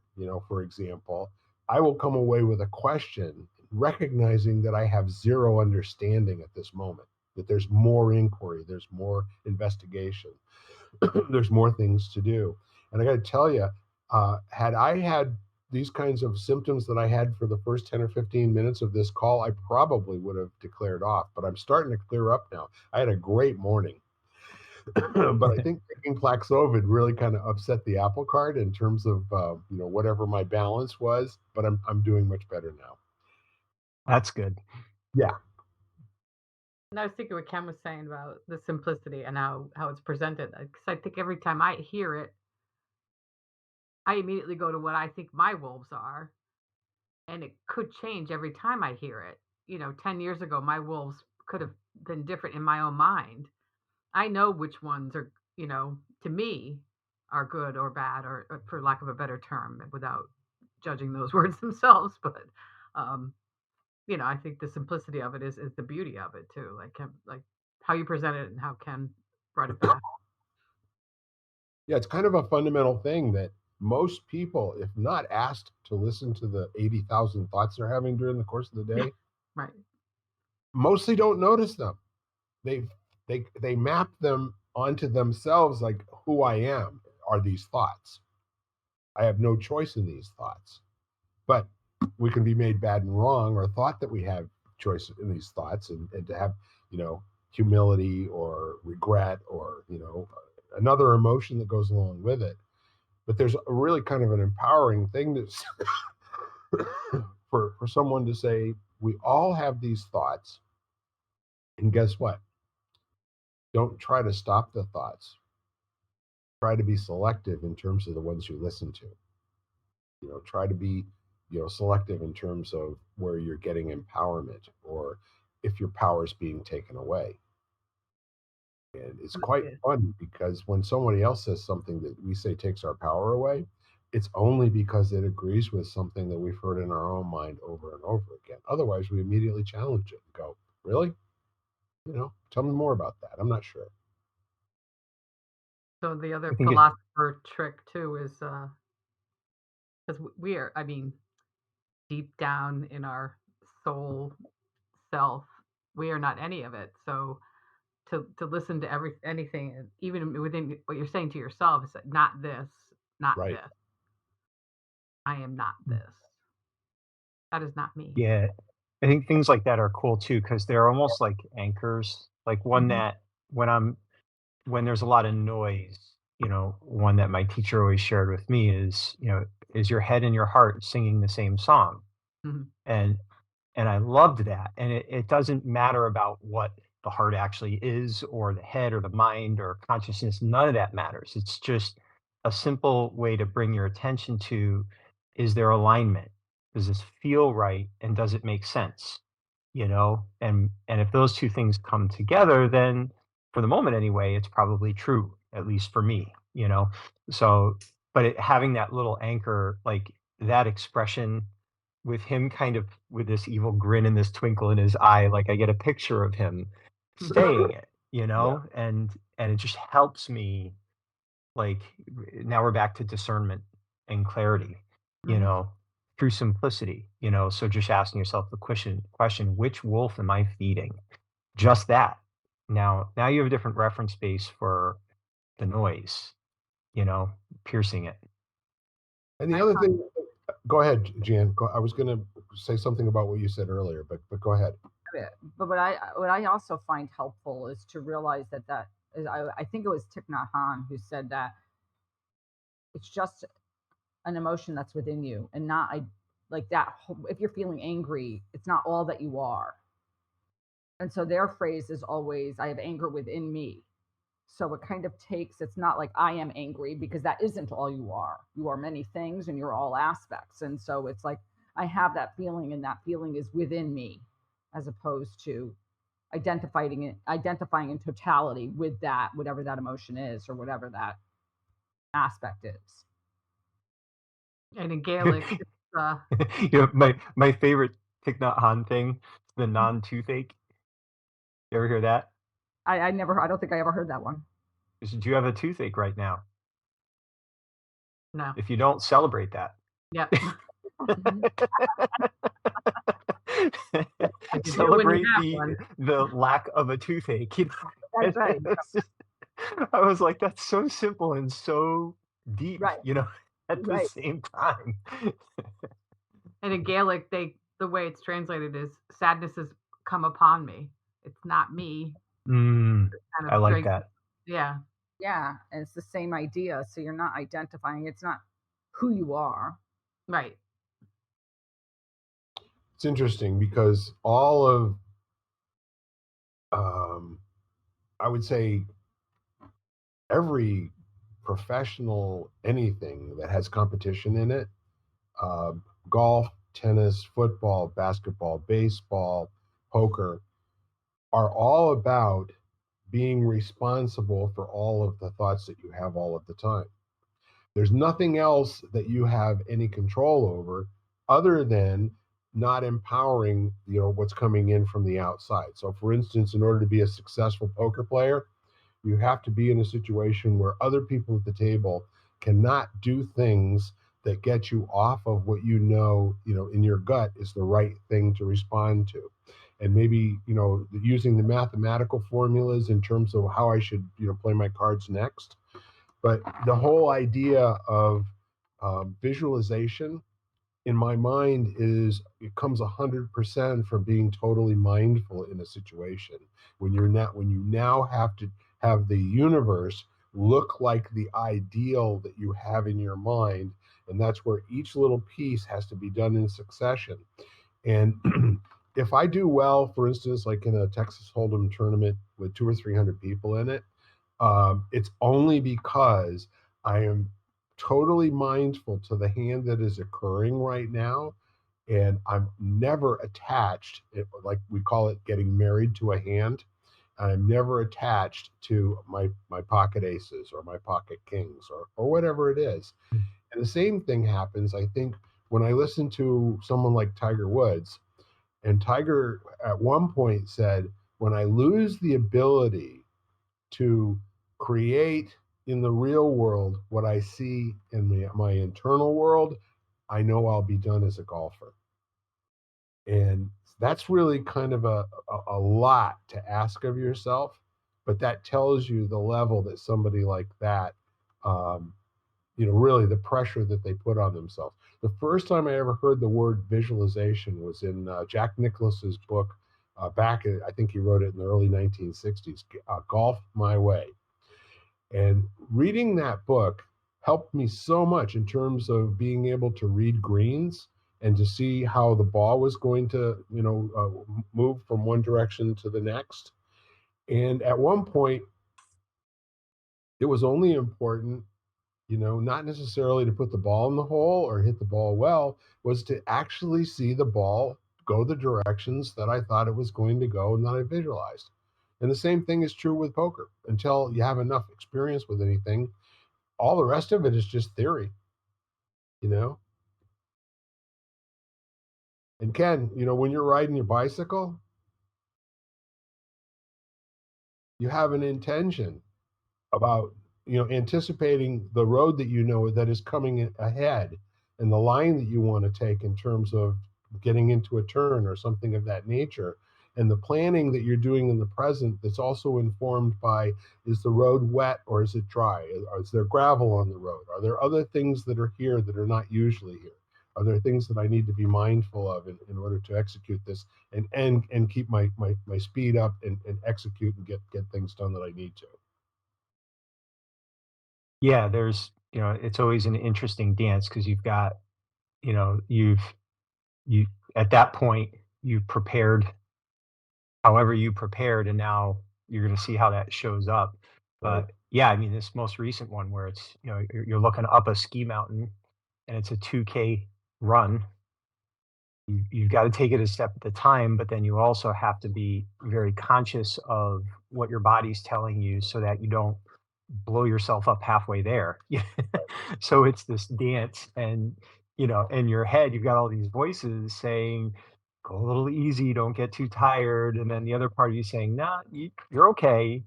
S1: for example, I will come away with a question, recognizing that I have zero understanding at this moment, that there's more inquiry, there's more investigation, there's more things to do. And I got to tell you, had I had these kinds of symptoms that I had for the first 10 or 15 minutes of this call, I probably would have declared off, but I'm starting to clear up now. I had a great morning. But I think taking Paxlovid really kind of upset the apple cart in terms of whatever my balance was. But I'm doing much better now.
S2: that's good.
S1: Yeah,
S3: And I was thinking what Ken was saying about the simplicity and how it's presented. Because I think every time I hear it, I immediately go to what I think my wolves are, and it could change every time I hear it. 10 years ago, my wolves could have been different in my own mind. I know which ones are, to me, are good or bad, or for lack of a better term, without judging those words themselves. But I think the simplicity of it is the beauty of it too. Like how you present it and how Ken brought it back.
S1: Yeah, it's kind of a fundamental thing that most people, if not asked to listen to the 80,000 thoughts they're having during the course of the day,
S3: Right.
S1: mostly don't notice them. They map them onto themselves, like, who I am are these thoughts. I have no choice in these thoughts. But we can be made bad and wrong, or thought that we have choice in these thoughts, and to have, humility or regret, or, another emotion that goes along with it. But there's a really kind of an empowering thing that's for someone to say, we all have these thoughts, and guess what? Don't try to stop the thoughts. Try to be selective in terms of the ones you listen to. Try to be, selective in terms of where you're getting empowerment, or if your power is being taken away. And it's quite
S3: Yeah.
S1: fun, because when somebody else says something that we say takes our power away, it's only because it agrees with something that we've heard in our own mind over and over again. Otherwise, we immediately challenge it and go, really? Tell me more about that. I'm not sure.
S3: So the other
S2: I think
S3: philosopher trick too is because we are, I mean, deep down in our soul self, we are not any of it. So to listen to anything, even within what you're saying to yourself, is like, not this, not
S1: Right.
S3: this. I am not this. That is not me.
S2: Yeah, I think things like that are cool too because they're almost like anchors. Like one
S3: Mhm.
S2: that when there's a lot of noise, one that my teacher always shared with me is, is your head and your heart singing the same song?
S3: Mhm.
S2: And I loved that. And it doesn't matter about what the heart actually is, or the head, or the mind, or consciousness. None of that matters. It's just a simple way to bring your attention to, is there alignment? Does this feel right? And does it make sense? And if those two things come together, then for the moment anyway, it's probably true, at least for me, So, but having that little anchor, like that expression with him kind of with this evil grin and this twinkle in his eye, like I get a picture of him saying it,
S1: Yeah.
S2: and it just helps me, like, now we're back to discernment and clarity, you
S3: Mhm.
S2: know, through simplicity, so just asking yourself the question, which wolf am I feeding? Just that. Now you have a different reference base for the noise, you know, piercing it.
S1: And the
S3: I
S1: other
S3: find
S1: thing, go ahead, Jan. I was going to say something about what you said earlier, but go ahead.
S4: it. But what I also find helpful is to realize that is, I think it was Thich Nhat Hanh who said that it's just an emotion that's within you, and not like that. If you're feeling angry, it's not all that you are. And so their phrase is always, "I have anger within me." So it kind of takes, it's not like I am angry, because that isn't all you are. You are many things and you're all aspects. And so it's like, I have that feeling, and that feeling is within me, as opposed to identifying in totality with that, whatever that emotion is, or whatever that aspect is.
S3: and in Gaelic, it's
S2: My favorite Thich Nhat Hanh thing, the non-toothache. You ever hear that?
S4: I don't think I ever heard that one.
S2: He said, "Do you have a toothache right now?
S3: no.
S2: If you don't, celebrate that."
S3: Yep. Mhm. If you do when you
S2: Celebrate
S3: have one.
S2: the lack of a toothache,
S4: That's
S2: And
S4: right.
S2: it's just I was like, "That's so simple and so deep,"
S4: Right.
S2: at the
S4: Right.
S2: same time.
S3: And in Gaelic, the way it's translated is sadness has come upon me. It's not me.
S2: Mm,
S3: Kind
S2: I
S3: of
S2: like
S3: drink.
S2: that.
S3: Yeah.
S4: Yeah. And it's the same idea. So you're not identifying, it's not who you are.
S3: Right.
S1: It's interesting because all of, um, I would say, every professional anything that has competition in it, uh, golf, tennis, football, basketball, baseball, poker, are all about being responsible for all of the thoughts that you have all of the time. There's nothing else that you have any control over other than not empowering, what's coming in from the outside. So for instance, in order to be a successful poker player, you have to be in a situation where other people at the table cannot do things that get you off of what in your gut is the right thing to respond to. And maybe, using the mathematical formulas in terms of how I should, play my cards next. But the whole idea of visualization in my mind it comes 100% from being totally mindful in a situation. When you now have to have the universe look like the ideal that you have in your mind, and that's where each little piece has to be done in succession. And if I do well, for instance, like in a Texas Hold'em tournament with 200 or 300 people in it, it's only because I am totally mindful to the hand that is occurring right now, and I'm never attached, like we call it getting married to a hand. I'm never attached to my pocket aces or my pocket kings or whatever it is. And the same thing happens, I think, when I listen to someone like Tiger Woods. And Tiger at one point said, when I lose the ability to create in the real world what I see in my internal world, I know I'll be done as a golfer. And that's really kind of a lot to ask of yourself, but that tells you the level that somebody like that, really the pressure that they put on themselves. The first time I ever heard the word visualization was in Jack Nicklaus's book, I think he wrote it in the early 1960s, Golf My Way. And reading that book helped me so much in terms of being able to read greens and to see how the ball was going to, move from one direction to the next. And at one point, it was only important, not necessarily to put the ball in the hole or hit the ball well, was to actually see the ball go the directions that I thought it was going to go and that I visualized. And the same thing is true with poker. Until you have enough experience with anything, all the rest of it is just theory, you know? And Ken, when you're riding your bicycle, you have an intention about, anticipating the road that that is coming ahead and the line that you want to take in terms of getting into a turn or something of that nature. And the planning that you're doing in the present that's also informed by, is the road wet or is it dry? Is there gravel on the road? Are there other things that are here that are not usually here? Are there things that I need to be mindful of in order to execute this and keep my speed up and execute and get things done that I need to?
S2: Yeah, it's always an interesting dance because you've got, you at that point, you've prepared however you prepared, and now you're going to see how that shows up.
S1: Right.
S2: But yeah, I mean, this most recent one where it's, you're looking up a ski mountain and it's a 2K run. You've got to take it a step at a time, but then you also have to be very conscious of what your body's telling you so that you don't blow yourself up halfway there. So it's this dance, and in your head you've got all these voices saying, go a little easy, don't get too tired, and then the other part of you saying, nah, you're okay.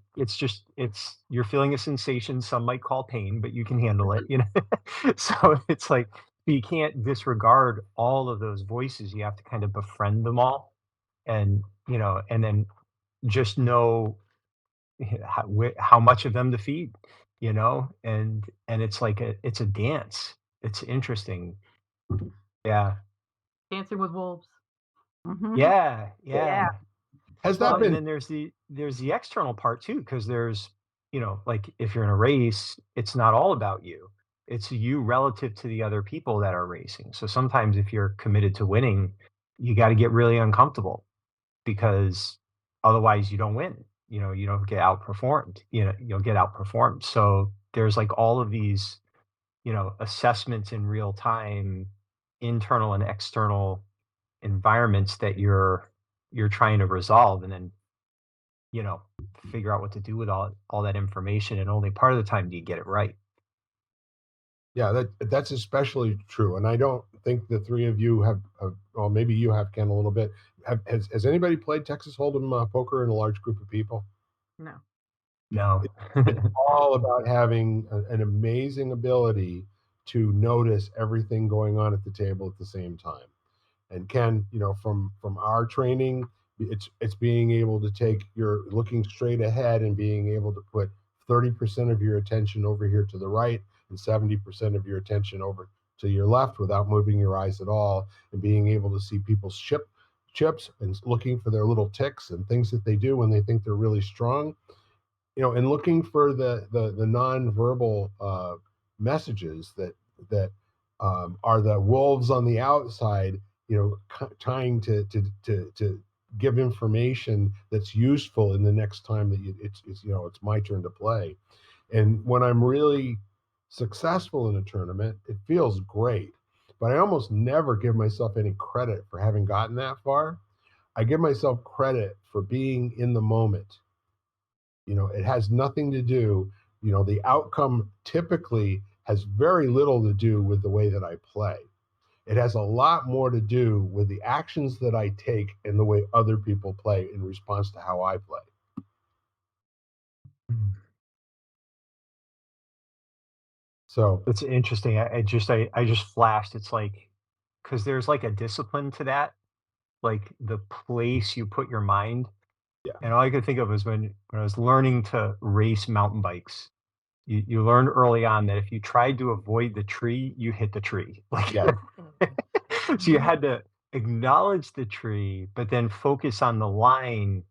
S2: You're feeling a sensation some might call pain, but you can handle it. So it's like, you can't disregard all of those voices. You have to kind of befriend them all, and and then just know how much of them to feed, and it's like it's a dance. It's interesting. Yeah.
S3: Dancing with Wolves.
S4: Mhm.
S2: Yeah.
S4: Yeah.
S1: Has that
S2: Well, and
S1: been
S2: then there's the external part too, because there's, like if you're in a race, it's not all about you. It's you relative to the other people that are racing. So sometimes if you're committed to winning, you got to get really uncomfortable because otherwise you don't win. You don't get outperformed. You'll get outperformed. So there's like all of these, assessments in real time, internal and external environments that you're trying to resolve, and then you know figure out what to do with all that information, and only part of the time do you get it right.
S1: Yeah, that's especially true. And I don't think the three of you have well, maybe you have, Ken, a little bit. Has anybody played Texas Hold'em poker in a large group of people?
S3: No.
S2: No.
S1: It's all about having an amazing ability to notice everything going on at the table at the same time. And Ken, from our training, it's being able to take your looking straight ahead and being able to put 30% of your attention over here to the right and 70% of your attention over to your left without moving your eyes at all, and being able to see people's chips and looking for their little ticks and things that they do when they think they're really strong, and looking for the nonverbal messages that are the wolves on the outside, trying to give information that's useful in the next time that it's my turn to play. And when I'm really successful in a tournament, it feels great. But I almost never give myself any credit for having gotten that far. I give myself credit for being in the moment. It has nothing to do, the outcome typically has very little to do with the way that I play. It has a lot more to do with the actions that I take and the way other people play in response to how I play. So
S2: It's interesting. I just flashed. It's like, because there's like a discipline to that, like the place you put your mind.
S1: yeah,
S2: And all I could think of was when I was learning to race mountain bikes. You learned early on that if you tried to avoid the tree, you hit the tree. Like,
S1: yeah,
S2: so you had to acknowledge the tree, but then focus on the line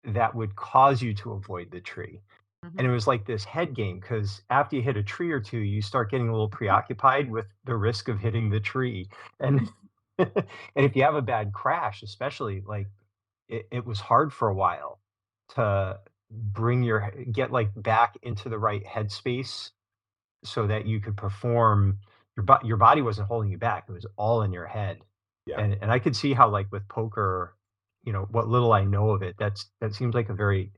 S2: that would cause you to avoid the tree. And it was like this head game, because after you hit a tree or two, you start getting a little preoccupied with the risk of hitting the tree. And and if you have a bad crash, especially, like it was hard for a while to get like back into the right headspace so that you could perform. Your body wasn't holding you back. It was all in your head.
S1: yeah.
S2: And I could see how, like, with poker, what little I know of it, that seems like a very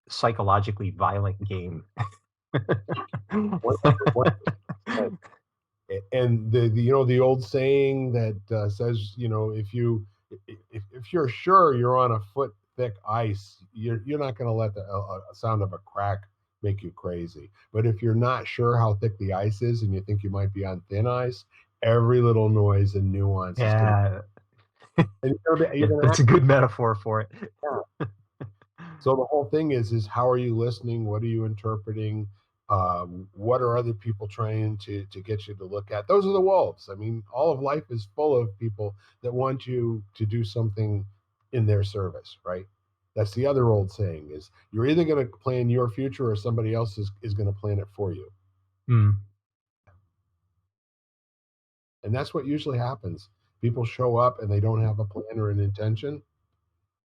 S2: psychologically violent game.
S1: 100%. And the old saying that says, if you're sure you're on a foot thick ice, you're not going to let a sound of a crack make you crazy. But if you're not sure how thick the ice is and you think you might be on thin ice, every little noise and nuance is going
S2: Yeah,
S1: to. And you're going to
S2: that's a good metaphor for it.
S1: So the whole thing is how are you listening? What are you interpreting? What are other people trying to get you to look at? Those are the wolves. I mean, all of life is full of people that want you to do something in their service, right? That's the other old saying is you're either going to plan your future or somebody else is going to plan it for you.
S2: Mm.
S1: And that's what usually happens. People show up and they don't have a plan or an intention.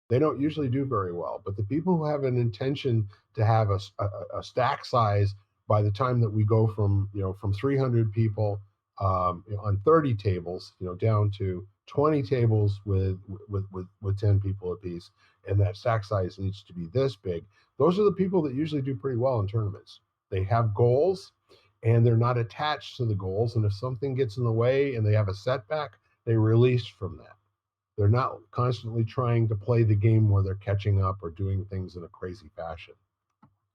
S1: They don't usually do very well. But the people who have an intention to have a stack size by the time that we go from 300 people on 30 tables, down to 20 tables with 10 people apiece, and that stack size needs to be this big. Those are the people that usually do pretty well in tournaments. They have goals and they're not attached to the goals. And if something gets in the way and they have a setback, they release from that. They're not constantly trying to play the game where they're catching up or doing things in a crazy fashion,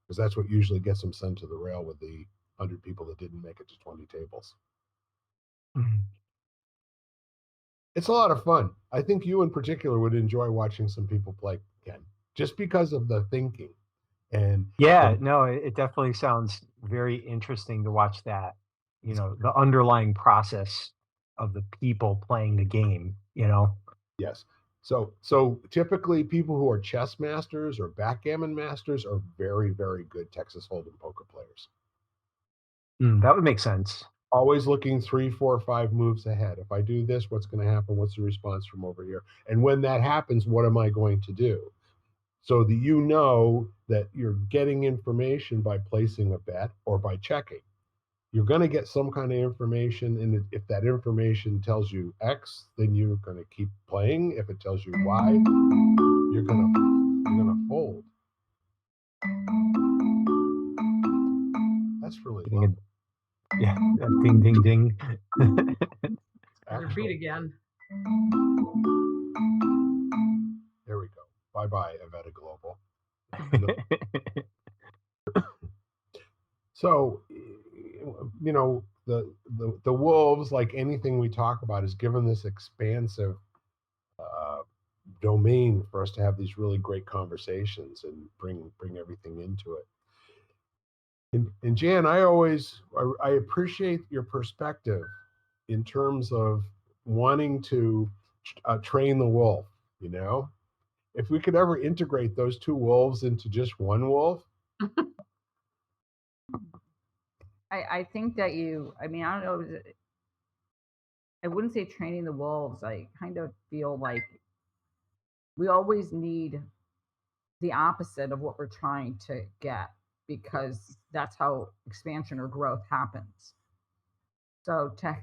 S1: because that's what usually gets them sent to the rail with the 100 people that didn't make it to 20 tables.
S2: Mm.
S1: It's a lot of fun. I think you in particular would enjoy watching some people play, Ken, just because of the thinking. And
S2: Yeah, no, it definitely sounds very interesting to watch that, the underlying process of the people playing the game.
S1: yes. So typically people who are chess masters or backgammon masters are very, very good Texas Hold'em poker players.
S2: That would make sense.
S1: Always looking 3, 4, 5 moves ahead. If I do this, what's going to happen? What's the response from over here? And when that happens, what am I going to do? So that you know that you're getting information by placing a bet or by checking. You're going to get some kind of information, and if that information tells you X, then you're going to keep playing. If it tells you Y, you're going to fold. That's really lovely.
S2: Yeah, Ding, ding, ding.
S3: Your beat again.
S1: There we go. Bye-bye, Avetta Global. So, you know, the wolves, like anything we talk about, is given this expansive domain for us to have these really great conversations and bring everything into it. And Jan, I appreciate your perspective in terms of wanting to train the wolf. You know, if we could ever integrate those two wolves into just one wolf.
S4: I think that I mean, I don't know. I wouldn't say training the wolves. I kind of feel like we always need the opposite of what we're trying to get, because that's how expansion or growth happens. So to,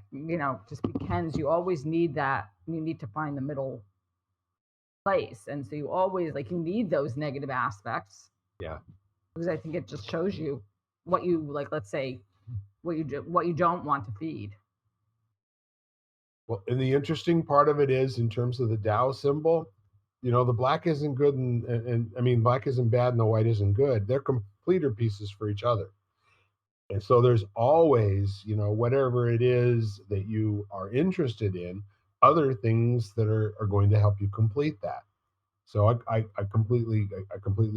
S4: just because you always need that, you need to find the middle place. And so you always, like, you need those negative aspects.
S1: Yeah.
S4: Because I think it just shows you what you, like, let's say, what you don't want to feed.
S1: Well, and the interesting part of it is, in terms of the Tao symbol, you know, the black isn't good and I mean, black isn't bad and the white isn't good. They're completer pieces for each other. And so there's always, you know, whatever it is that you are interested in, other things that are going to help you complete that. So I completely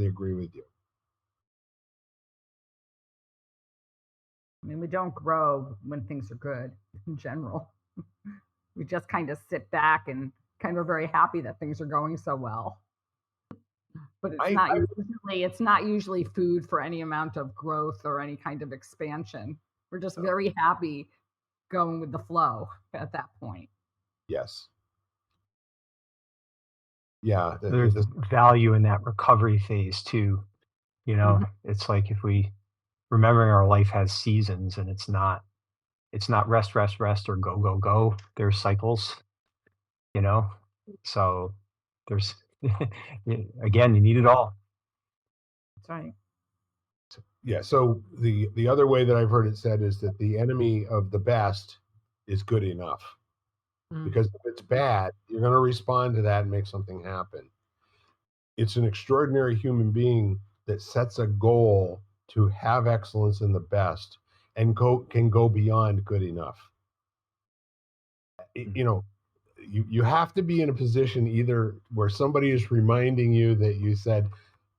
S1: agree with you.
S4: I mean, we don't grow when things are good in general. We just kind of sit back and kind of very happy that things are going so well. But it's not usually food for any amount of growth or any kind of expansion. We're just very happy going with the flow at that point.
S1: Yes. Yeah.
S2: There's value in that recovery phase too. You know, it's like, if we remembering our life has seasons, and it's not rest, rest, rest, or go, go, go. There's cycles, you know? So there's, again, you need it all.
S4: That's right.
S1: Yeah. So the other way that I've heard it said is that the enemy of the best is good enough. Because if it's bad, you're going to respond to that and make something happen. It's an extraordinary human being that sets a goal to have excellence in the best and can go beyond good enough. You know, you have to be in a position either where somebody is reminding you that you said,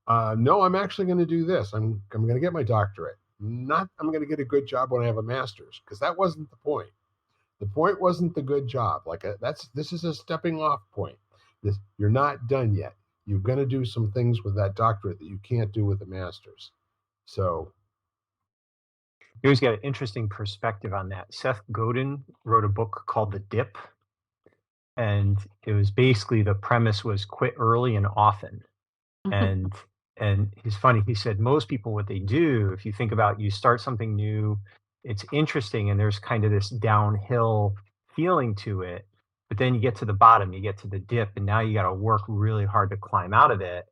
S1: no, I'm actually going to do this. I'm going to get my doctorate. Not I'm going to get a good job when I have a master's, because that wasn't the point. The point wasn't the good job. This is a stepping off point. You're not done yet. You're going to do some things with that doctorate that you can't do with the master's. So
S2: you always got an interesting perspective on that. Seth Godin wrote a book called The Dip, and it was basically, the premise was quit early and often. And he's funny. He said most people, what they do, if you think about, you start something new, it's interesting, and there's kind of this downhill feeling to it, but then you get to the bottom, you get to the dip, and now you got to work really hard to climb out of it.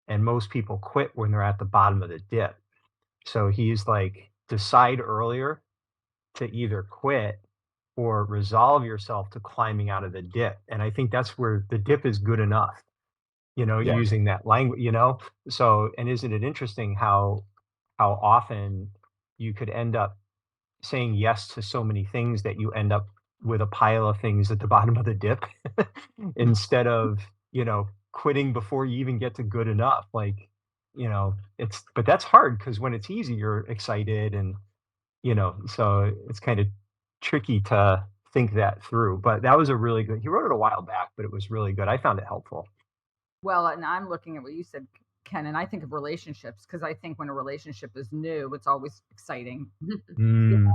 S2: And most people quit when they're at the bottom of the dip. So he's like, decide earlier to either quit or resolve yourself to climbing out of the dip. And I think that's where the dip is good enough, you know, using that language, you know? So, and isn't it interesting how often you could end up saying yes to so many things that you end up with a pile of things at the bottom of the dip instead of, you know, quitting before you even get to good enough. Like, you know, but that's hard, because when it's easy, you're excited, and, you know, so it's kind of tricky to think that through. But that was a really good, he wrote it a while back, but it was really good. I found it helpful.
S4: Well, and I'm looking at what you said, Ken, and I think of relationships, because I think when a relationship is new, it's always exciting. You know,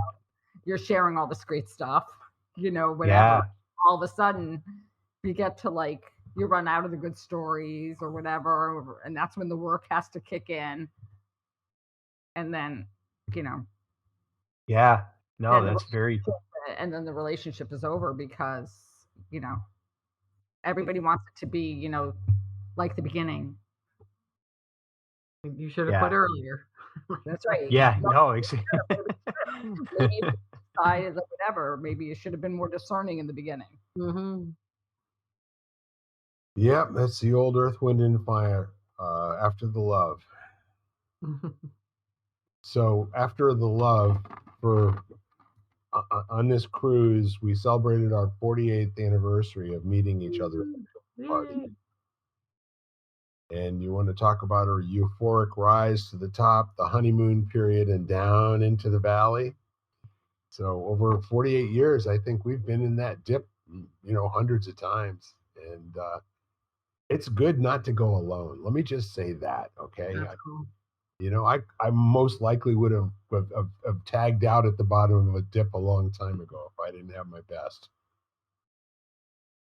S4: you're sharing all this great stuff, you know, whatever. All of a sudden you get to, like, you run out of the good stories or whatever, and that's when the work has to kick in. And then, you know.
S2: Yeah, no, that's very.
S4: And then the relationship is over, because, you know, everybody wants it to be, you know, like the beginning.
S3: You should have quit earlier.
S4: That's right.
S2: Yeah, no, exactly.
S4: decided that whatever, maybe you should have been more discerning in the beginning.
S3: Mm-hmm.
S1: Yep, that's the old Earth, Wind, and Fire. After the love. So after the love, for on this cruise, we celebrated our 48th anniversary of meeting each other at the party. And you want to talk about a euphoric rise to the top, the honeymoon period, and down into the valley. So over 48 years, I think we've been in that dip, hundreds of times. And it's good not to go alone. Let me just say that, okay?
S3: That's cool.
S1: I most likely would have tagged out at the bottom of a dip a long time ago if I didn't have my best.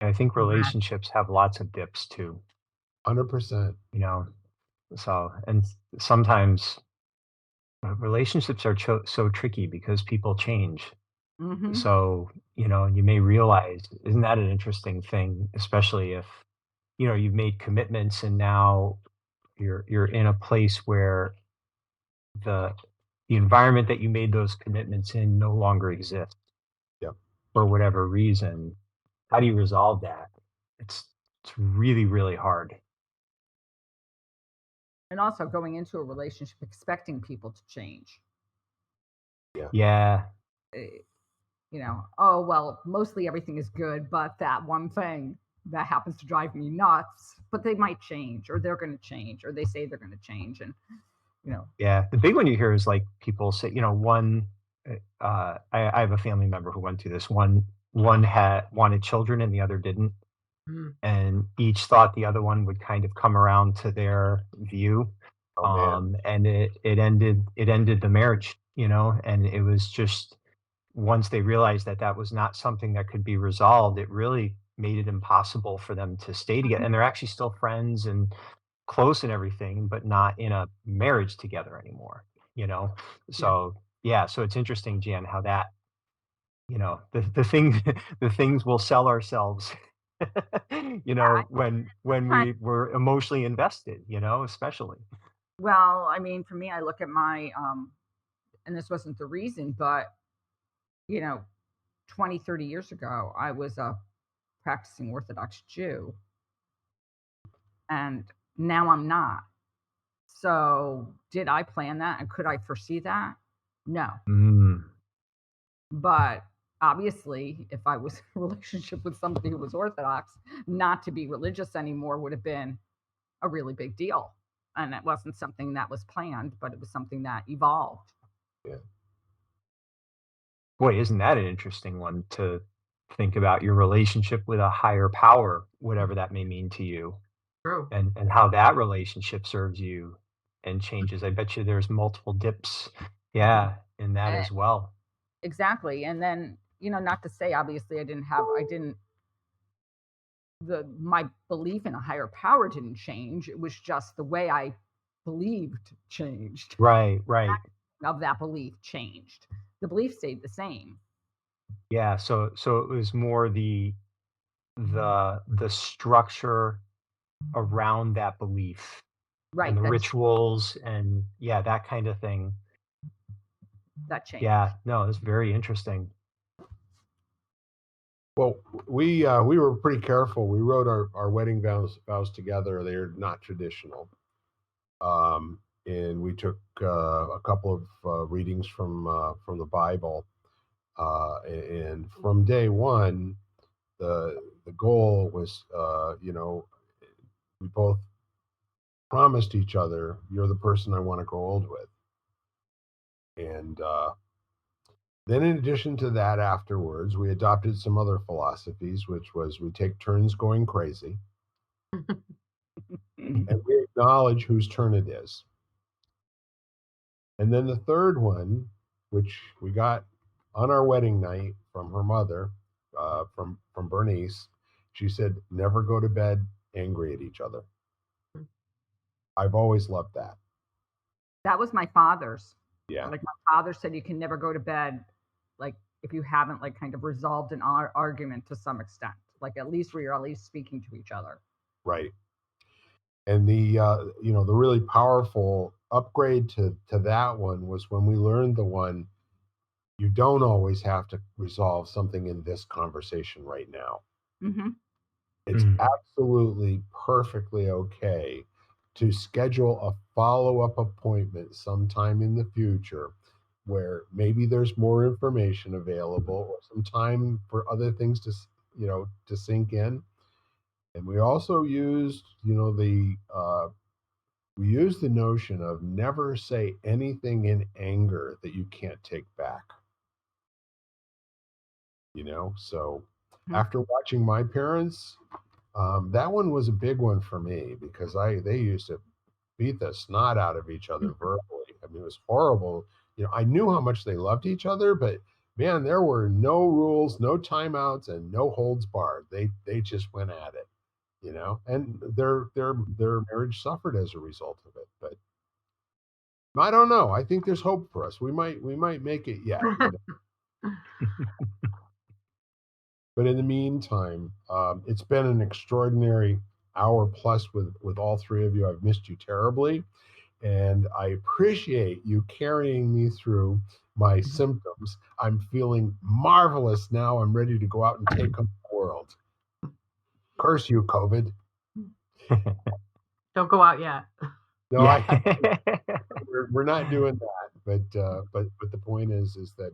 S2: I think
S3: Congrats.
S2: relationships have lots of dips too,
S1: 100%.
S2: So, and sometimes relationships are so tricky because people change.
S4: Mm-hmm.
S2: So, you may realize, isn't that an interesting thing, especially if, you've made commitments and now you're in a place where the environment that you made those commitments in no longer exists.
S1: Yep.
S2: For whatever reason. How do you resolve that? It's really, really hard.
S4: And also going into a relationship expecting people to change.
S2: Yeah.
S4: Oh, well, mostly everything is good, but that one thing that happens to drive me nuts, but they might change, or they're going to change, or they say they're going to change. And,
S2: Yeah. The big one you hear is like people say, one, I have a family member who went through this. One had wanted children and the other didn't.
S3: Mm.
S2: And each thought the other one would kind of come around to their view.
S1: Oh, man.
S2: And it ended the marriage, and it was just, once they realized that that was not something that could be resolved, it really made it impossible for them to stay together. And they're actually still friends and close and everything, but not in a marriage together anymore, So yeah, so it's interesting, Jan, how that, the thing the things we'll sell ourselves, when we were emotionally invested, especially.
S4: well, I mean, for me, I look at my, and this wasn't the reason, but, 20, 30 years ago, I was a practicing Orthodox Jew. And now I'm not. So did I plan that? And could I foresee that? No.
S2: Mm.
S4: But obviously, if I was in a relationship with somebody who was Orthodox, not to be religious anymore would have been a really big deal. And it wasn't something that was planned, but it was something that evolved.
S1: Yeah.
S2: Boy, isn't that an interesting one to think about, your relationship with a higher power, whatever that may mean to you,
S3: True.
S2: and how that relationship serves you and changes. I bet you there's multiple dips, yeah, in that as well.
S4: Exactly. And then, not to say, obviously, my belief in a higher power didn't change. It was just the way I believed changed.
S2: Right.
S4: Of that belief changed. The belief stayed the same.
S2: Yeah, so it was more the structure around that belief,
S4: Right.
S2: and the rituals, and yeah, that kind of thing.
S4: That changed.
S2: Yeah, no, it's very interesting.
S1: Well, we were pretty careful. We wrote our wedding vows together. They're not traditional. And we took a couple of readings from the Bible. And from day one, the goal was, we both promised each other, you're the person I want to grow old with. And then in addition to that, afterwards, we adopted some other philosophies, which was we take turns going crazy and we acknowledge whose turn it is. And then the third one, which we got on our wedding night from her mother, from Bernice, she said, never go to bed angry at each other. I've always loved that.
S4: That was my father's.
S1: Yeah.
S4: Like my father said, you can never go to bed, like if you haven't like kind of resolved an argument to some extent, like at least where you're at least speaking to each other.
S1: Right. And the the really powerful upgrade to that one was when we learned the one You don't always have to resolve something in this conversation right now.
S4: Mm-hmm.
S1: It's
S2: Mm.
S1: absolutely perfectly okay to schedule a follow-up appointment sometime in the future where maybe there's more information available or some time for other things to to sink in. And we also used we used the notion of never say anything in anger that you can't take back. So
S4: Mhm.
S1: after watching my parents, that one was a big one for me because they used to beat the snot out of each other verbally. I mean, it was horrible. I knew how much they loved each other, but man, there were no rules, no timeouts, and no holds barred. They just went at it, and their marriage suffered as a result of it. But I don't know. I think there's hope for us. We might make it yet. But in the meantime, it's been an extraordinary hour plus with all three of you. I've missed you terribly, and I appreciate you carrying me through my symptoms. I'm feeling marvelous now. I'm ready to go out and take on the world. Curse you, COVID.
S3: Don't go out yet.
S1: No,
S2: Yeah.
S1: we're not doing that. But the point is that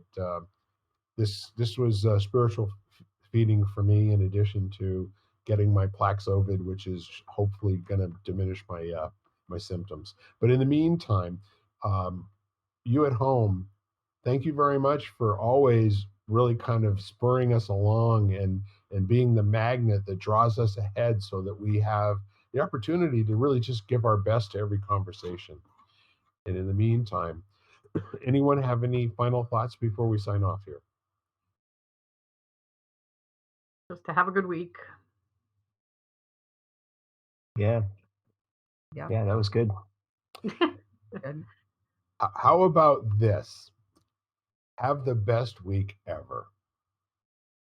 S1: this was spiritual feeding for me, in addition to getting my Paxlovid, which is hopefully going to diminish my symptoms. But in the meantime, you at home, thank you very much for always really kind of spurring us along and being the magnet that draws us ahead, so that we have the opportunity to really just give our best to every conversation. And in the meantime, anyone have any final thoughts before we sign off here?
S3: Just to have a good week.
S2: Yeah.
S4: Yeah.
S2: Yeah, that was good.
S4: Good.
S1: How about this? Have the best week ever.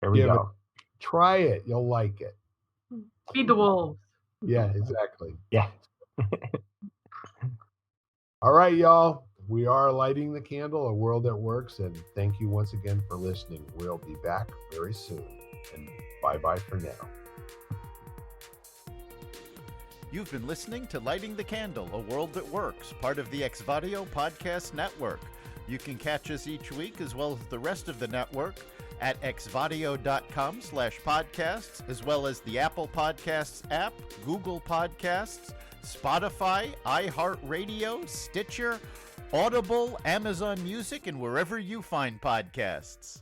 S2: There we
S1: Give it-
S2: go.
S1: Try it. You'll like it.
S3: Feed the wolves.
S1: Yeah, exactly.
S2: Yeah.
S1: All right, y'all. We are lighting the candle, a world that works. And thank you once again for listening. We'll be back very soon. And bye-bye for now.
S5: You've been listening to Lighting the Candle, a world that works, part of the Exvadio Podcast Network. You can catch us each week, as well as the rest of the network, at exvadio.com/podcasts, as well as the Apple Podcasts app, Google Podcasts, Spotify, iHeartRadio, Stitcher, Audible, Amazon Music, and wherever you find podcasts.